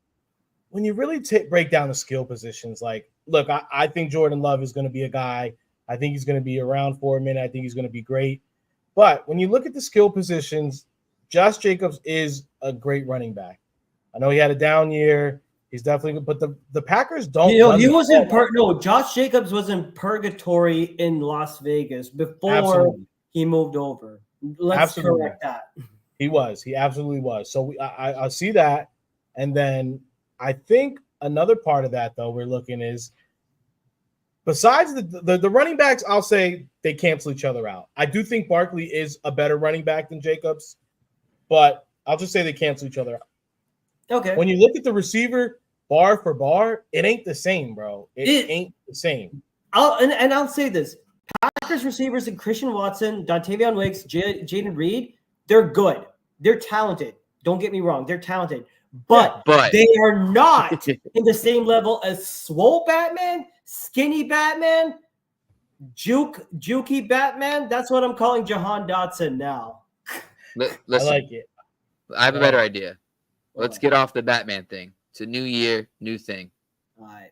when you really break down the skill positions, like, look, I think Jordan Love is going to be a guy. I think he's going to be around for a minute. I think he's going to be great. But when you look at the skill positions, Josh Jacobs is a great running back. I know he had a down year. He's definitely good, but the Packers don't. He was in Josh Jacobs was in purgatory in Las Vegas before he moved over. Let's correct that. He was. He absolutely was. So I see that, and then I think another part of that though we're looking is besides the running backs. I'll say they cancel each other out. I do think Barkley is a better running back than Jacobs, but I'll just say they cancel each other out. Okay. When you look at the receiver bar for bar, it ain't the same, bro. It ain't the same. I'll say this: Packers receivers and Christian Watson, Dontavion Wicks, Jaden Reed, they're good. They're talented. Don't get me wrong; they're talented, but they are not in the same level as Swole Batman, Skinny Batman, Jukey Batman. That's what I'm calling Jahan Dotson now. Listen, I like it. I have a better idea. Let's get off the Batman thing. It's a new year, new thing. All right.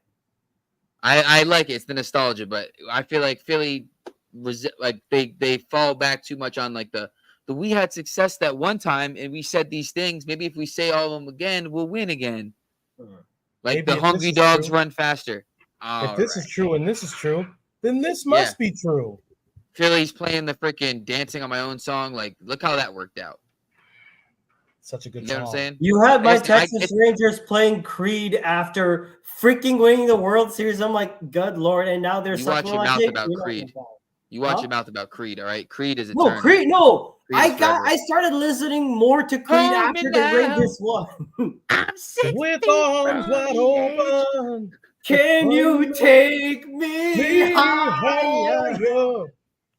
I like it. It's the nostalgia, but I feel like Philly they fall back too much on like the we had success that one time and we said these things. Maybe if we say all of them again, we'll win again. Like the hungry dogs run faster. If this is true and this is true, then this must be true. Philly's playing the freaking Dancing on My Own song. Like, look how that worked out. Such a good song. You know what I'm saying? You had my Texas Rangers playing Creed after freaking winning the World Series. I'm like, good Lord. And now they're watch your mouth about Creed. You watch your mouth about Creed, all right? Creed is eternal. No, Creed, no. I started listening more to Creed after the Rangers won. I'm sick with arms wide open. Can you take me higher?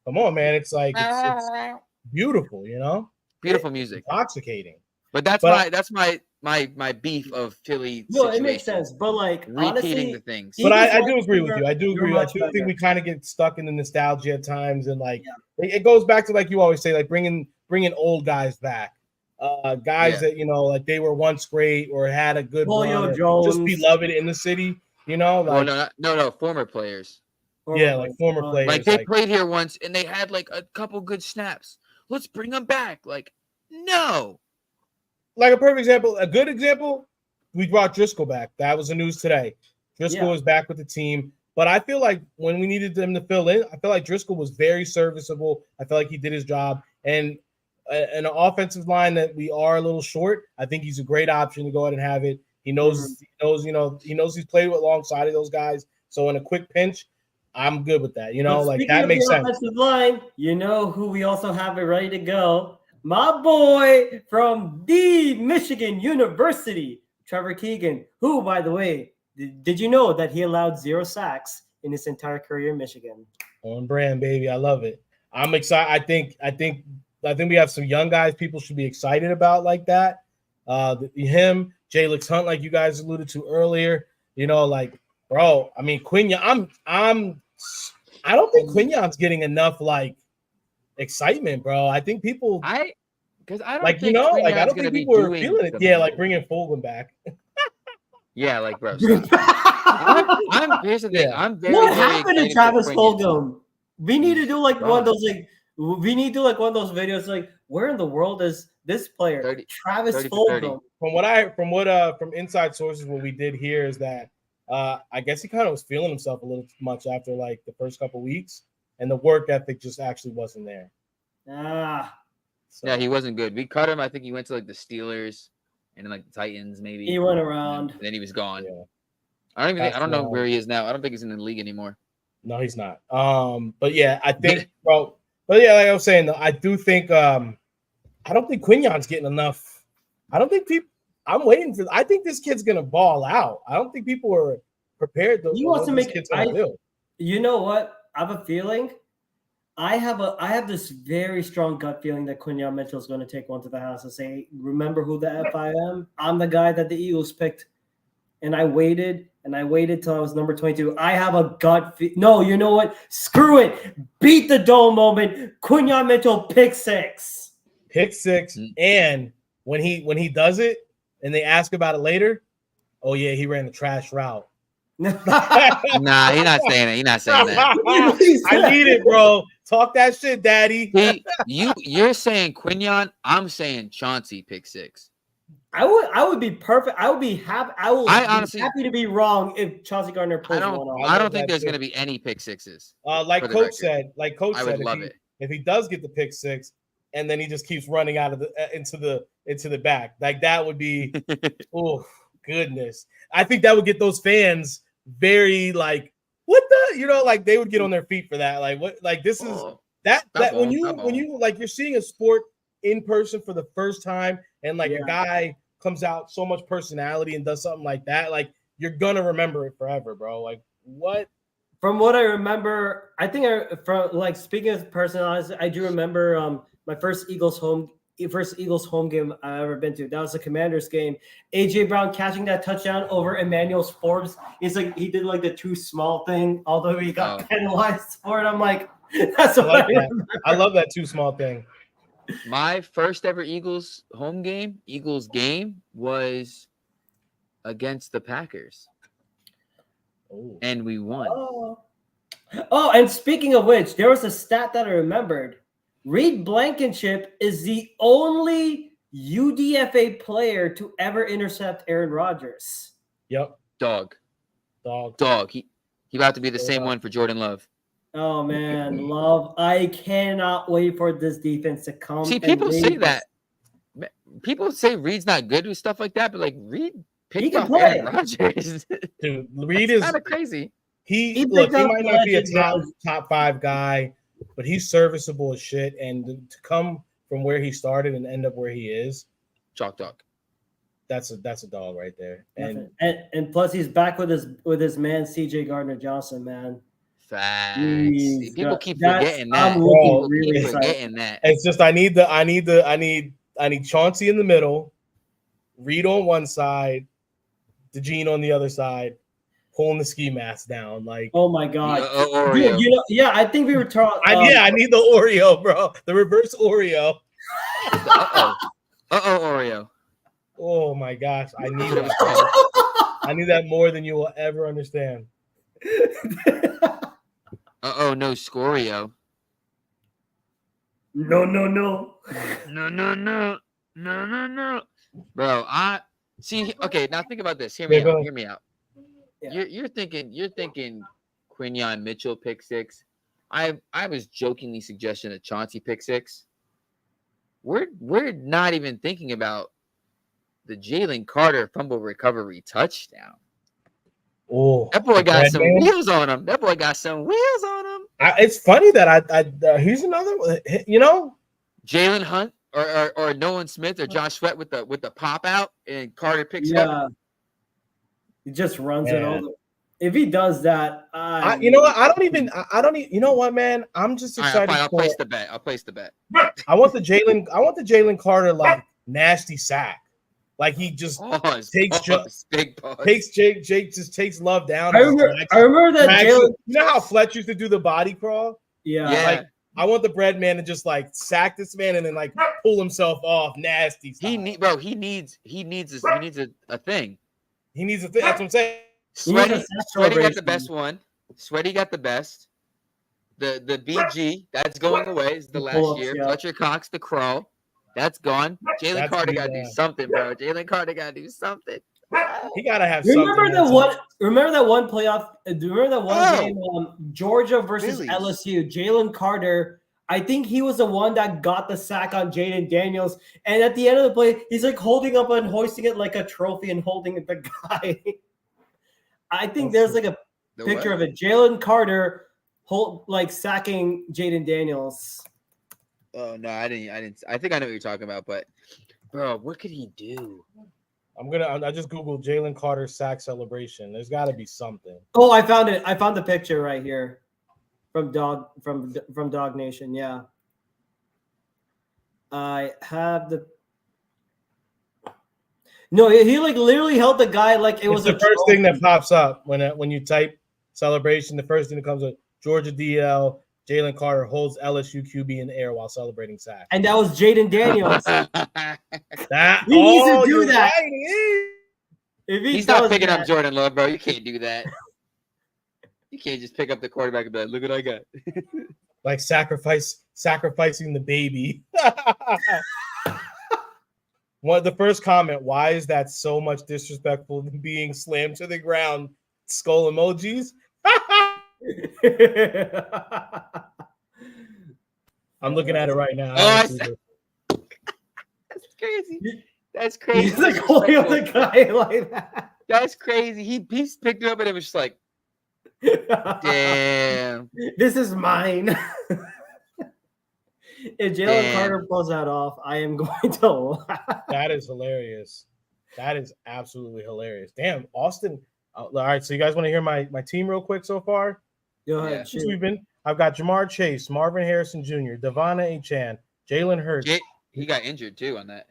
Come on, man. It's like it's beautiful, you know? Beautiful music. Intoxicating. But that's my beef of Philly. No, it makes sense. But like repeating the things. But I do agree with you. I do agree. I do think we kind of get stuck in the nostalgia at times, and like it goes back to like you always say, like bringing old guys back, guys that like they were once great or had a good run, just beloved in the city. You know, like no, former players. Like former players. Like they played here once and they had like a couple good snaps. Let's bring them back. Like, no. Like a perfect example, a good example, we brought Driscoll back. That was the news today. Driscoll is back with the team. But I feel like when we needed them to fill in, I feel like Driscoll was very serviceable. I feel like he did his job. And an offensive line that we are a little short, I think he's a great option to go ahead and have it. He knows he's played alongside of those guys. So in a quick pinch, I'm good with that. Like that makes sense. Line, you know who we also have it ready to go? My boy from the Michigan University, Trevor Keegan, who, by the way, did you know that he allowed 0 sacks in his entire career in Michigan? On brand, baby. I love it. I'm excited. I think we have some young guys people should be excited about like that. Him, Jalix Hunt, like you guys alluded to earlier. Like, bro, I mean, Quinyon, I don't think Quinyon's getting enough like excitement, bro. I think people because I don't like think I don't think people are feeling it. Yeah, like bringing Fulgham back. Yeah, like bro. I'm here's the thing. I'm very. What happened to Travis Fulgham? We need to do like one of those one of those videos like where in the world is this player Travis Fulgham? From inside sources, what we did hear is that I guess he kind of was feeling himself a little much after like the first couple weeks, and the work ethic just actually wasn't there. So, yeah, he wasn't good. We cut him. I think he went to like the Steelers and then like the Titans, maybe. He went around. And then he was gone. Yeah. I don't know where he is now. I don't think he's in the league anymore. No, he's not. But yeah, I think, bro. But yeah, like I was saying, though, I do think I don't think Quinyon's getting enough. I don't think people. I'm waiting for. I think this kid's gonna ball out. I don't think people are prepared. He wants to make. You know what? I have a feeling. I have this very strong gut feeling that Quinyon Mitchell is going to take one to the house and say, "Remember who the F I am? I'm the guy that the Eagles picked." And I waited till I was number 22. I have a gut no, you know what? Screw it. Beat the dome moment. Quinyon Mitchell pick 6. Pick 6. And when he does it and they ask about it later, Oh yeah, he ran the trash route. Nah, he's not saying that. He's not saying that. I need it, bro. Talk that shit, daddy. You're saying Quinyon. I'm saying Chauncey pick 6. I would be perfect. I would be happy. Honestly, happy to be wrong if Chauncey Gardner pulls one off. I don't think there's going to be any pick 6s. Like Coach said, I would love it if he does get the pick 6, and then he just keeps running out of into the back, like that would be, oh goodness. I think that would get those fans very like, what the, like they would get on their feet for that. Like what, like this is that when you like you're seeing a sport in person for the first time, and like a guy comes out so much personality and does something like that, like you're gonna remember it forever, bro. Like what? From what I remember, I think from like speaking of personalities, I do remember my first Eagles home game I ever been to. That was the Commanders game. AJ Brown catching that touchdown over Emmanuel Forbes. He did like the too small thing, although he got penalized for it. I'm like, that's what I remember. I love that too small thing. My first ever Eagles game was against the Packers. Oh. And we won. Oh, and speaking of which, there was a stat that I remembered. Reed Blankenship is the only UDFA player to ever intercept Aaron Rodgers. Yep. Dog. He about to be the same one for Jordan Love. Oh man, Love! I cannot wait for this defense to come. See, people say that. People say Reed's not good with stuff like that, but like Reed picked up Aaron Rodgers. Dude, Reed is kind of crazy. He might not be a top 5 guy, but he's serviceable as shit. And to come from where he started and end up where he is, chalk dog. That's a dog right there. And plus he's back with his man CJ Gardner-Johnson, man. Facts. People keep forgetting that. I'm looking really excited. It's just I need Chauncey in the middle, Reed on one side, DeJean on the other side, pulling the ski mask down. Like, oh my god, Oreo. I think we were talking. I need the Oreo, bro. The reverse Oreo. Oreo. Oh my gosh, I need that. I need that more than you will ever understand. No Scorio. No. Bro, I see. Okay, now think about this. Hear me out. Yeah. You're thinking Quinyon Mitchell pick 6. I was jokingly suggesting a Chauncey pick 6. We're not even thinking about the Jalen Carter fumble recovery touchdown. Oh, that boy got some wheels on him. It's funny that he's another one. Jalen Hunt or Nolan Smith or Josh Sweat with the pop out and Carter picks it up. He just runs it over. If he does that, you know what? I don't even. You know what, man? I'm just excited. I'll place the bet. I want the Jalen Carter like nasty sack. Like he just takes Jake just takes Love down. I remember that Jalen. You know how Fletch used to do the body crawl? Yeah. Like I want the bread man to just like sack this man and then like pull himself off nasty. He needs a thing. He needs a thing. That's what I'm saying. Sweaty got the best one. Sweaty got the best. The BG that's going away is the last year. Fletcher Cox the crawl. That's gone. Jalen Carter got to do something, bro. Jalen Carter got to do something. He got to have something. Remember that one playoff? Remember that one game, Georgia versus LSU? Jalen Carter, I think he was the one that got the sack on Jaden Daniels. And at the end of the play, he's like holding up and hoisting it like a trophy and holding the guy. I think there's like a picture of it. Jalen Carter sacking Jaden Daniels. Oh no, I didn't. I think I know what you're talking about, but bro, what could he do? I just googled Jalen Carter sack celebration. There's got to be something. Oh, I found it. I found the picture right here from Dog Nation. Yeah, I have the. No, he like literally held the guy like it was the first thing that pops up when you type celebration. The first thing that comes with Georgia DL. Jalen Carter holds LSU QB in the air while celebrating sack. And that was Jaden Daniels. He needs to do that. Right. He's not picking up Jordan Love, bro. You can't do that. You can't just pick up the quarterback and be like, look what I got. Like sacrificing the baby. The first comment, why is that so much disrespectful than being slammed to the ground? Skull emojis. I'm looking at it right now. That's crazy. That's crazy. He's like holding up the guy like that. That's crazy. He picked it up and it was just like, damn. This is mine. If Jalen Carter pulls that off, I am going to laugh. That is hilarious. That is absolutely hilarious. Damn, Austin. All right, so you guys want to hear my team real quick so far? Go ahead. Yeah. I've got Jamar Chase, Marvin Harrison Jr., Devon Achane, Jalen Hurts. He got injured too on that.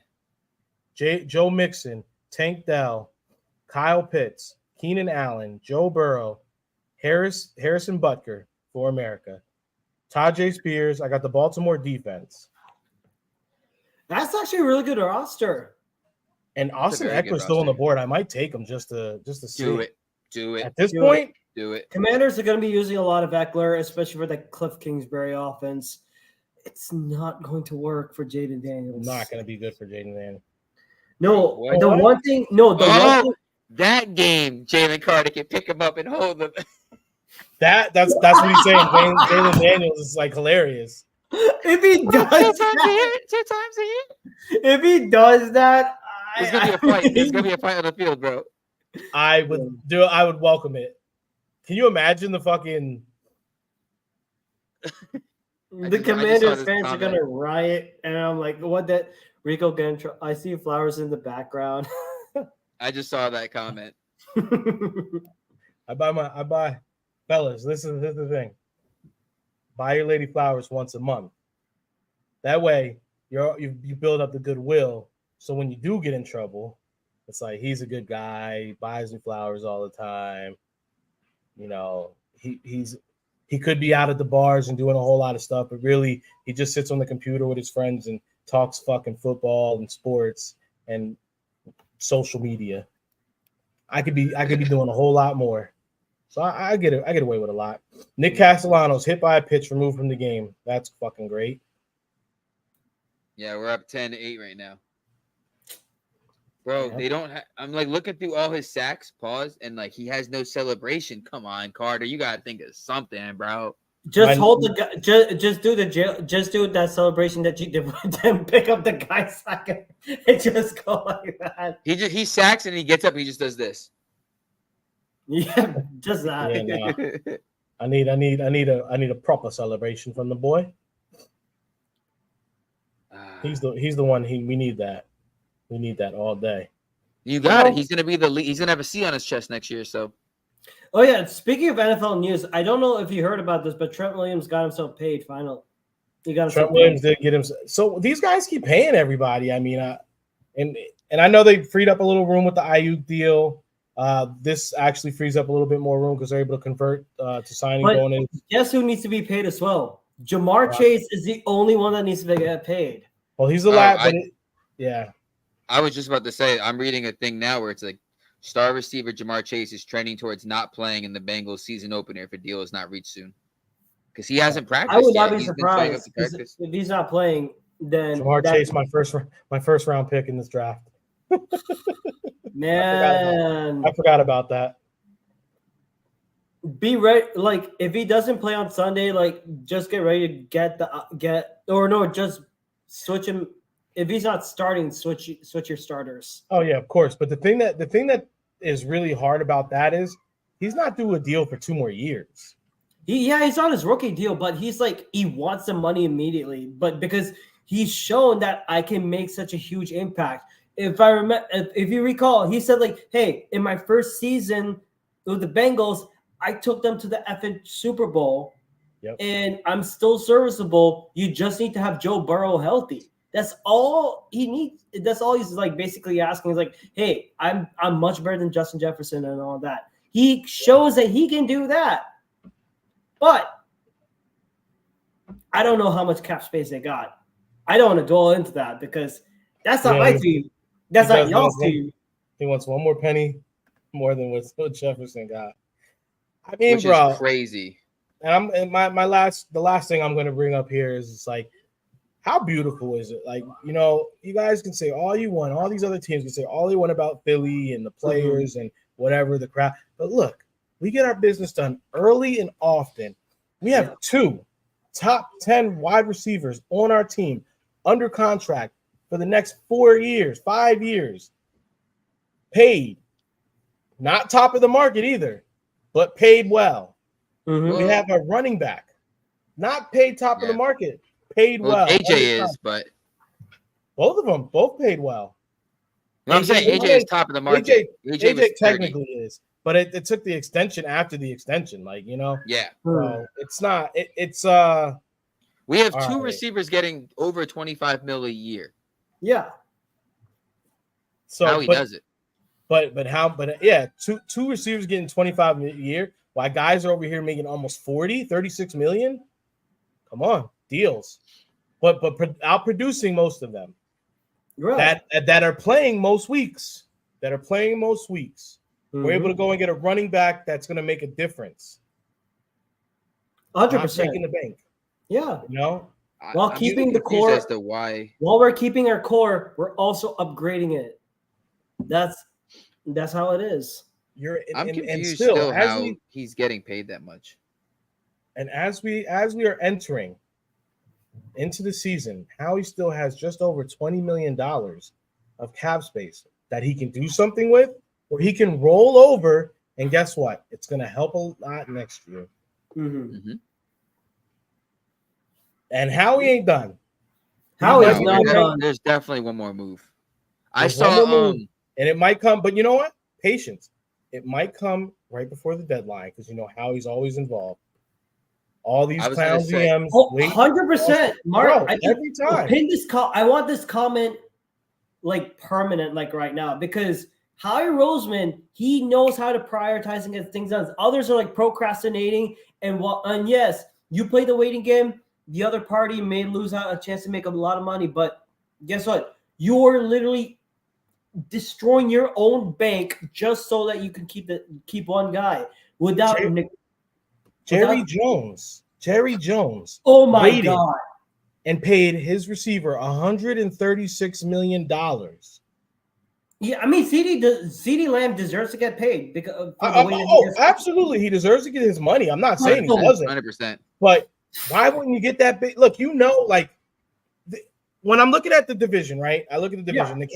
Joe Mixon, Tank Dell, Kyle Pitts, Keenan Allen, Joe Burrow, Harrison Butker for America, Tajay Spears. I got the Baltimore defense. That's actually a really good roster. And Austin Eckler's still on the board. I might take him just to see. Do it. At this point, do it. Commanders are going to be using a lot of Eckler, especially for the Cliff Kingsbury offense. It's not going to work for Jaden Daniels. Not going to be good for Jaden Daniels. No, what? the one thing. No, the one thing. That game, Jalen Carter can pick him up and hold him. That's what he's saying. Jalen Daniels is like hilarious. If he does two times a year. If he does that, there's gonna be a fight. There's gonna be a fight on the field, bro. I would welcome it. Can you imagine the fucking the Commanders fans are gonna riot, and I'm like, what that Rico Gantro? I see flowers in the background. I just saw that comment. I buy fellas, this is the thing. Buy your lady flowers once a month. That way you build up the goodwill. So when you do get in trouble, it's like he's a good guy, he buys me flowers all the time. You know, he could be out at the bars and doing a whole lot of stuff, but really he just sits on the computer with his friends and talks fucking football and sports and social media. I could be doing a whole lot more. So I get away with a lot. Nick Castellanos hit by a pitch, removed from the game. That's fucking great. Yeah, we're up 10-8 right now. Bro, they don't I'm like looking through all his sacks, and like he has no celebration. Come on, Carter. You gotta think of something, bro. Just hold the guy, just do that celebration that you did with them, pick up the guy's sack and just go like that. He sacks and he gets up and he just does this. Yeah, just that. Yeah, no. I need a proper celebration from the boy. He's the one we need that. We need that all day. You got it. He's gonna be the lead. He's gonna have a C on his chest next year. So. Oh yeah. Speaking of NFL news, I don't know if you heard about this, but Trent Williams got himself paid finally. Trent Williams did get him. So these guys keep paying everybody. I mean, and I know they freed up a little room with the Ayuk deal. This actually frees up a little bit more room because they're able to convert to signing bonus. Guess who needs to be paid as well? Jamar Chase is the only one that needs to get paid. Well, he's the last. Yeah. I was just about to say, I'm reading a thing now where it's like star receiver Jamar Chase is trending towards not playing in the Bengals season opener if a deal is not reached soon. Because he hasn't practiced. I would not be surprised if he's not playing. Then Jamar Chase, my first round pick in this draft. Man, I forgot about that. Be ready. Like if he doesn't play on Sunday, like just get ready to just switch him. If he's not starting, switch your starters. Oh yeah, of course. But the thing that is really hard about that is he's not due a deal for 2 more years. He's on his rookie deal, but he's like he wants the money immediately. But because he's shown that I can make such a huge impact. If I remember, if you recall, he said like, "Hey, in my first season with the Bengals, I took them to the effing Super Bowl, and I'm still serviceable. You just need to have Joe Burrow healthy." That's all he needs. That's all he's like basically asking. He's like, "Hey, I'm much better than Justin Jefferson and all that." He shows that he can do that, but I don't know how much cap space they got. I don't want to dwell into that because that's not my team. That's not y'all's team. He wants one more penny more than what Jefferson got. I mean, which bro, is crazy. and the last thing I'm going to bring up here is it's like, how beautiful is it? Like, you guys can say all you want. All these other teams can say all they want about Philly and the players and whatever, the crowd. But look, we get our business done early and often. We have 2 top 10 wide receivers on our team under contract for the next 4 years, 5 years. Paid. Not top of the market either, but paid well. Mm-hmm. We have a running back. Not paid top of the market. Paid well. AJ is, but both of them both paid well. No, I'm saying AJ is top of the market. AJ technically is, but it took the extension after the extension. Like, Yeah. So it's not. It's We have 2 receivers getting over 25 mil a year. Yeah. So how he does it. But yeah, two receivers getting 25 a year, while guys are over here making almost 40, 36 million. Come on, deals. But out producing most of them. Right. That are playing most weeks. Mm-hmm. We're able to go and get a running back that's going to make a difference. 100%. Making the bank. Yeah. While keeping the core. As to why. While we're keeping our core, we're also upgrading it. That's how it is. I'm confused still how he's getting paid that much. And as we are entering into the season, Howie still has just over $20 million of cap space that he can do something with, or he can roll over. And guess what? It's going to help a lot next year. Mm-hmm. Mm-hmm. And Howie ain't done. Howie's not done. There's definitely one more move. And it might come, but you know what? Patience. It might come right before the deadline because Howie's always involved. All these clown GMs. 100%. Mark, every time. I want this comment like permanent, like right now, because Howie Roseman, he knows how to prioritize and get things done. Others are like procrastinating, and yes, you play the waiting game. The other party may lose out a chance to make a lot of money, but guess what? You're literally destroying your own bank just so that you can keep one guy without Jerry Jones. Oh my God! And paid his receiver $136 million. Yeah, I mean, CeeDee Lamb deserves to get paid because absolutely, he deserves to get his money. I'm not saying he doesn't. 100%. But why wouldn't you get that big? Look, when I'm looking at the division, right? I look at the division. Yeah.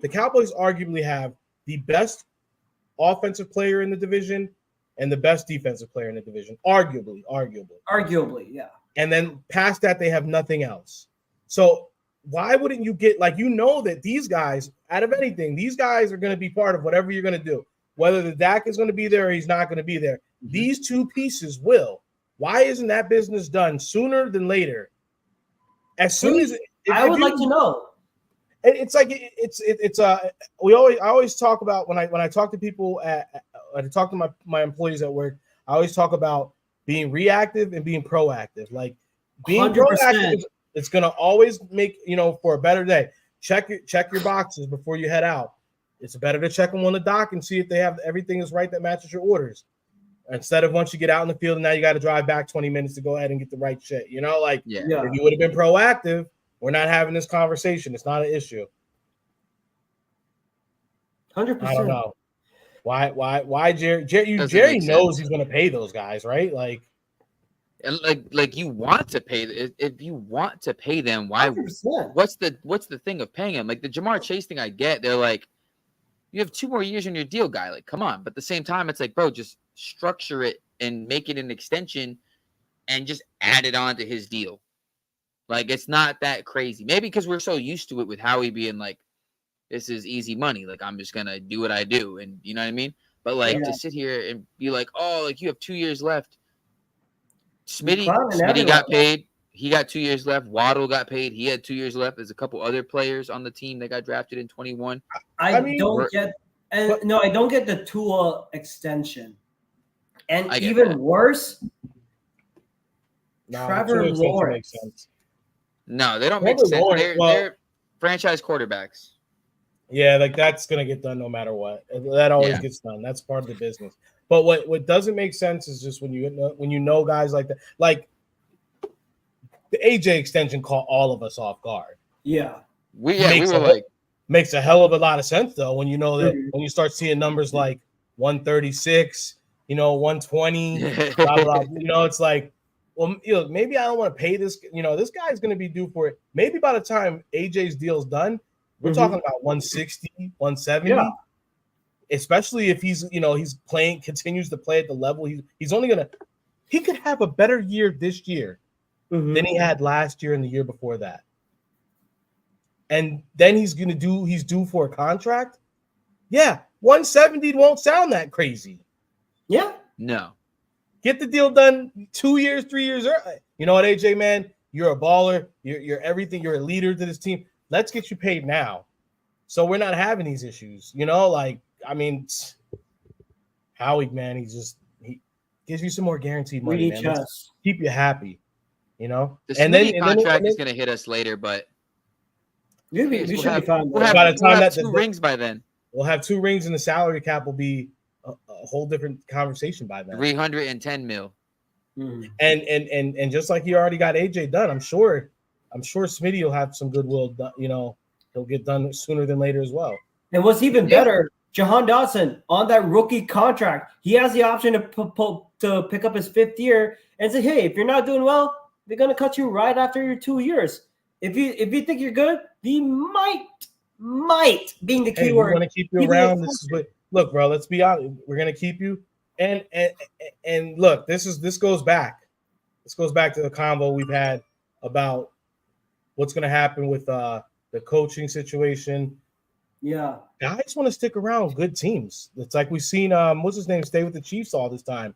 The Cowboys arguably have the best offensive player in the division and the best defensive player in the division. Arguably, yeah. And then past that, they have nothing else. So why wouldn't you get that these guys, out of anything, these guys are going to be part of whatever you're going to do. Whether the Dak is going to be there or he's not going to be there, these two pieces will. Why isn't that business done sooner than later? As soon as I would like to know. It's like I always talk about when I talk to people when I talk to my employees at work, I always talk about being reactive and being proactive. Like being 100%. Proactive, it's gonna always make for a better day. Check your boxes before you head out. It's better to check them on the dock and see if they have everything is right that matches your orders. Instead of once you get out in the field and now you got to drive back 20 minutes to go ahead and get the right shit. If you would have been proactive, we're not having this conversation. It's not an issue. 100%. I don't know. Why Jerry knows he's going to pay those guys, right? Like you want to pay if you want to pay them, why 100%. What's the thing of paying them? Like the Jamar Chase thing I get, they're like, you have 2 more years in your deal, guy. Like, come on. But at the same time, it's like, bro, just structure it and make it an extension and just add it on to his deal. Like, it's not that crazy. Maybe because we're so used to it with Howie being like, this is easy money. Like, I'm just going to do what I do. And you know what I mean? But to sit here and be like, oh, like you have 2 years left. Smitty got paid. He got 2 years left. Waddle got paid. He had 2 years left. There's a couple other players on the team that got drafted in 21. I don't get the Tua extension. And even worse, Trevor Lawrence. No, they don't make sense. They're franchise quarterbacks. Yeah, like that's gonna get done no matter what. That always gets done. That's part of the business. But what doesn't make sense is just when you know guys like that, like the AJ extension caught all of us off guard. Yeah. We were like, makes a hell of a lot of sense though when you know that Mhm. when you start seeing numbers like 136, 120, blah blah. It's like, well, maybe I don't want to pay this. This guy's going to be due for it. Maybe by the time AJ's deal's done, we're talking about 160, 170. Yeah. Especially if he's continues to play at the level he's only gonna. He could have a better year this year than he had last year and the year before that. And then he's due for a contract. Yeah, 170 won't sound that crazy. Yeah. No. Get the deal done 2 years, 3 years early. You know what, AJ, man? You're a baller. You're everything. You're a leader to this team. Let's get you paid now. So we're not having these issues. Howie, man, he gives you some more guaranteed money, man. Keep you happy, The Smitty contract is going to hit us later, but we should be fine. We'll have 2 rings by then. We'll have 2 rings, and the salary cap will be a whole different conversation by then. 310 mil. And just like he already got AJ done, I'm sure Smitty will have some goodwill. He'll get done sooner than later as well. And what's even better, Jahan Dotson on that rookie contract, he has the option to pick up his 5th year and say, hey, if you're not doing well, they're gonna cut you right after your 2 years. If you think you're good, he might being the key word. We want to keep you around. Look, bro. Let's be honest. We're gonna keep you. And look, this goes back. This goes back to the convo we've had about what's gonna happen with the coaching situation. Yeah, guys want to stick around with good teams. It's like we've seen what's his name stay with the Chiefs all this time.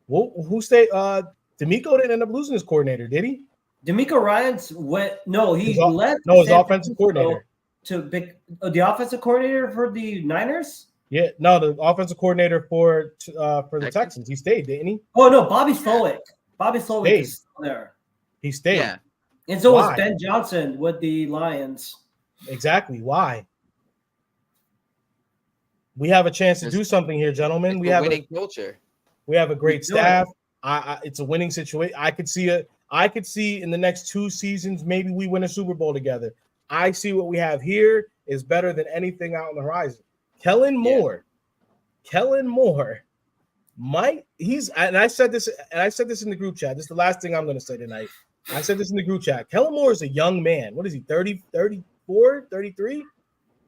Who stayed? DeMeco didn't end up losing his coordinator, did he? DeMeco Ryans went. No, he left. No, his offensive coordinator. The offensive coordinator for the Niners. Yeah, no, the offensive coordinator for the Texans. He stayed, didn't he? Oh no, Bobby Slowick. Bobby Slowick is still there. He stayed. Yeah. And so was Ben Johnson with the Lions. Exactly. Why? We have a chance to do something here, gentlemen. We have winning culture. We have a great staff. It's a winning situation. I could see in the next 2 seasons, maybe we win a Super Bowl together. I see what we have here is better than anything out on the horizon. Kellen Moore, and I said this in the group chat. This is the last thing I'm going to say tonight. I said this in the group chat. Kellen Moore is a young man. What is he, 30, 34, 33?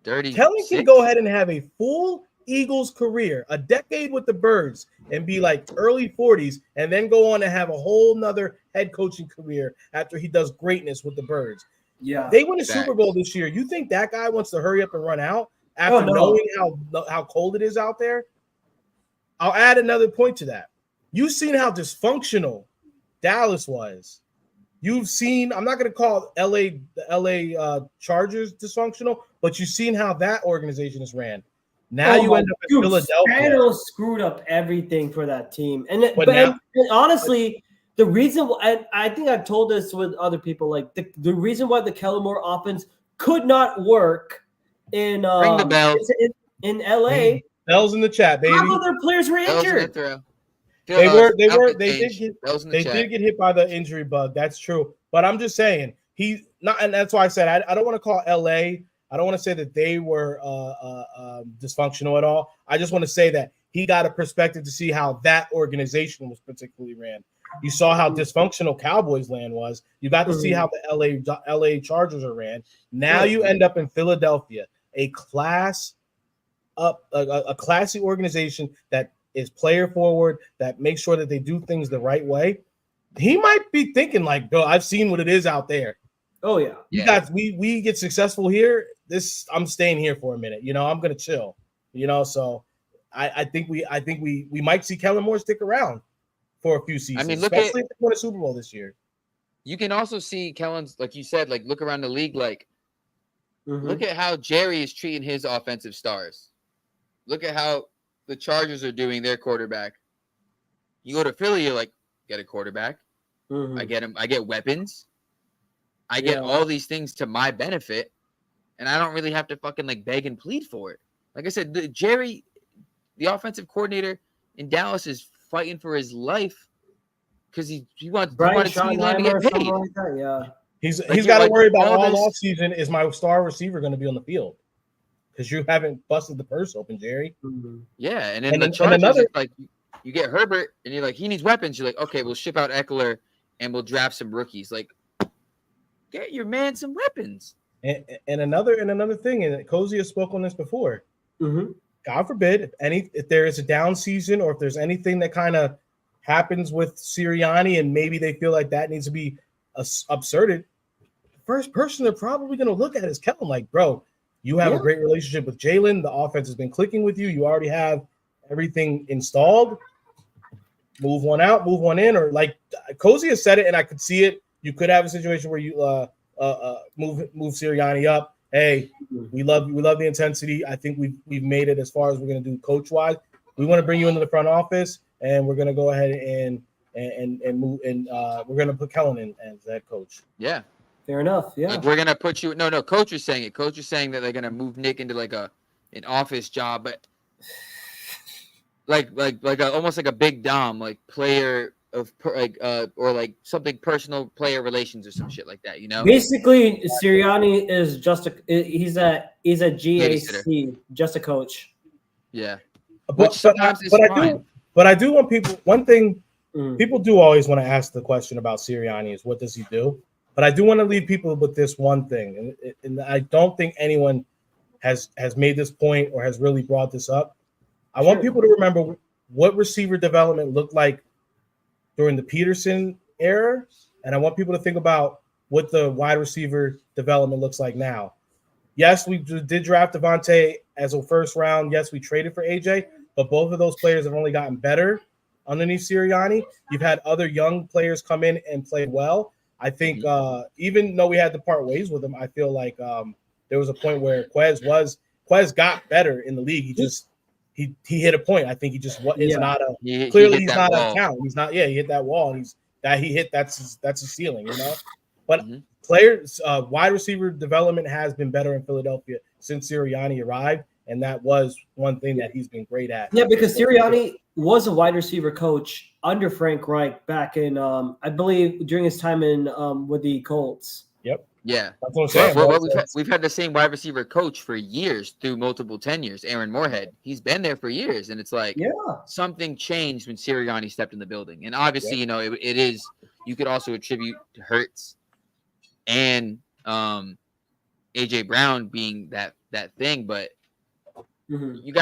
36. Kellen can go ahead and have a full Eagles career, a decade with the Birds, and be like early 40s, and then go on to have a whole nother head coaching career after he does greatness with the Birds. Yeah, they win a Super Bowl this year. You think that guy wants to hurry up and run out after knowing how cold it is out there? I'll add another point to that. You've seen how dysfunctional Dallas was. You've seen, I'm not going to call the LA Chargers dysfunctional, but you've seen how that organization is ran. Now you end up in Philadelphia. Spanos screwed up everything for that team. And honestly, the reason, and I think I've told this with other people, like the reason why the Kellen Moore offense could not work in Ring the bell. in LA. Bells in the chat, baby. Half of their players were injured. They did get hit by the injury bug. That's true. But I'm just saying and that's why I said I don't want to call LA. I don't want to say that they were dysfunctional at all. I just want to say that he got a perspective to see how that organization was particularly ran. You saw how dysfunctional Cowboys land was. You got to see how the LA Chargers are ran. Now you end up in Philadelphia, a classy organization that is player forward, that makes sure that they do things the right way. He might be thinking like, "Bro, I've seen what it is out there. Oh yeah, we get successful here. I'm staying here for a minute. I'm gonna chill. So I think we might see Kellen Moore stick around for a few seasons. I mean, especially if they win a Super Bowl this year. You can also see Kellen's, like you said, like look around the league, like look at how Jerry is treating his offensive stars. Look at how the Chargers are doing their quarterback. You go to Philly, you're like, get a quarterback. I get him. I get weapons. I get all these things to my benefit. and I don't really have to fucking like beg and plead for it. Like I said, Jerry, the offensive coordinator in Dallas, is fighting for his life because he wants CeeDee Lamb to get paid. Like that, yeah. He's got to worry about all off season. Is my star receiver going to be on the field? Because you haven't busted the purse open, Jerry. Mm-hmm. Yeah, and then the Chargers, like you get Herbert, and you're like, he needs weapons. You're like, okay, we'll ship out Eckler, and we'll draft some rookies. Like, get your man some weapons. And another thing, and Cozy has spoken on this before. Mm-hmm. God forbid, if there is a down season, or if there's anything that kind of happens with Sirianni, and maybe they feel like that needs to be absurded, the first person they're probably going to look at is Kellen. Like, bro, you have a great relationship with Jalen. The offense has been clicking with you. You already have everything installed. Move one out, move one in, or like Cozy has said it, and I could see it. You could have a situation where you move Sirianni up. Hey, we love the intensity. I think we've made it as far as we're going to do coach wise. We want to bring you into the front office, and we're going to go ahead and move, and we're going to put Kellen in as head coach. Yeah, fair enough. Yeah, like we're going to put you. No, coach is saying it. Coach is saying that they're going to move Nick into like an office job, but like almost like a big Dom, like player of or like something personal player relations or some shit like that, you know. Basically, Sirianni is he's a GAC, just a coach. Yeah, but I do want people. One thing people do always want to ask the question about Sirianni is what does he do? But I do want to leave people with this one thing, and I don't think anyone has made this point or has really brought this up. I want people to remember what receiver development looked like during the Peterson era, and I want people to think about what the wide receiver development looks like now. Yes, we did draft Devontae as a first round. Yes, we traded for AJ, but both of those players have only gotten better underneath Sirianni. You've had other young players come in and play well. I think even though we had to part ways with him, I feel like there was a point where Quez got better in the league. He just he hit a point. I think he just he's not a talent. He's not. Yeah, he hit that wall, and that's his ceiling, you know. But players, wide receiver development has been better in Philadelphia since Sirianni arrived, and that was one thing that he's been great at. Yeah, because Sirianni was a wide receiver coach under Frank Reich back in, I believe, during his time in with the Colts. Yep. Yeah. That's what I'm saying. We've had the same wide receiver coach for years through multiple tenures, Aaron Moorhead. He's been there for years, and it's like something changed when Sirianni stepped in the building. And obviously, you know, it is – you could also attribute to Hurts and A.J. Brown being that thing, but you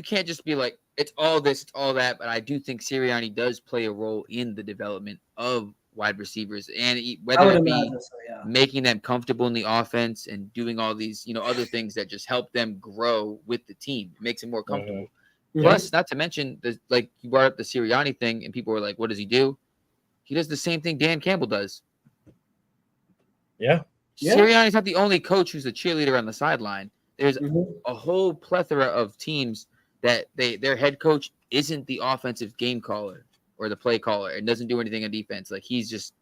can't just be like, it's all this, it's all that. But I do think Sirianni does play a role in the development of wide receivers, and whether it be making them comfortable in the offense and doing all these, you know, other things that just help them grow with the team, it makes them more comfortable. Plus, not to mention, like you brought up the Sirianni thing, and people were like, "What does he do?" He does the same thing Dan Campbell does. Yeah. Sirianni's not the only coach who's a cheerleader on the sideline. There's a whole plethora of teams that their head coach isn't the offensive game caller or the play caller and doesn't do anything on defense. Like he's just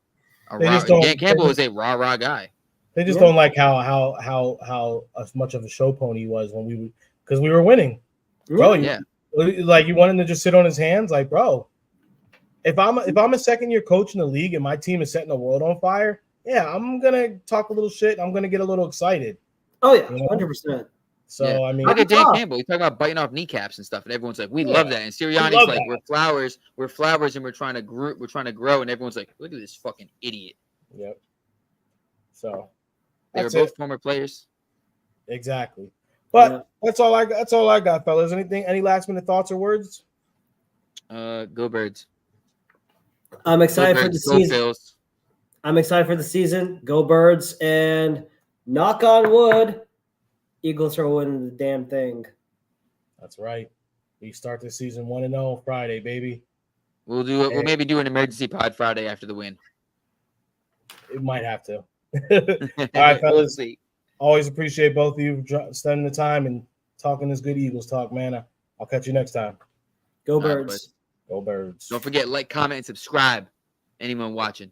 Dan Campbell is a rah guy. They just don't like how as much of a show pony he was because we were winning. Bro, like you want him to just sit on his hands, like, bro. If I'm a second year coach in the league and my team is setting the world on fire, I'm gonna talk a little shit. I'm gonna get a little excited. Oh yeah, 100%. So I mean, look at Dan Campbell. He's talking about biting off kneecaps and stuff, and everyone's like, "We love that." And Sirianni's like, "We're flowers, and we're trying to grow." And everyone's like, "Look at this fucking idiot." Yep. So they were both former players. Exactly. But that's all I got, fellas. Any last minute thoughts or words? Go Birds. I'm excited for the season. I'm excited for the season. Go Birds, and knock on wood, Eagles are winning the damn thing. That's right. We start the season 1-0 Friday, baby. We'll do it. We'll maybe do an emergency pod Friday after the win. It might have to. All right, fellas. We'll always appreciate both of you spending the time and talking this good Eagles talk, man. I'll catch you next time. Go Birds. Go Birds. Don't forget, like, comment, and subscribe. Anyone watching.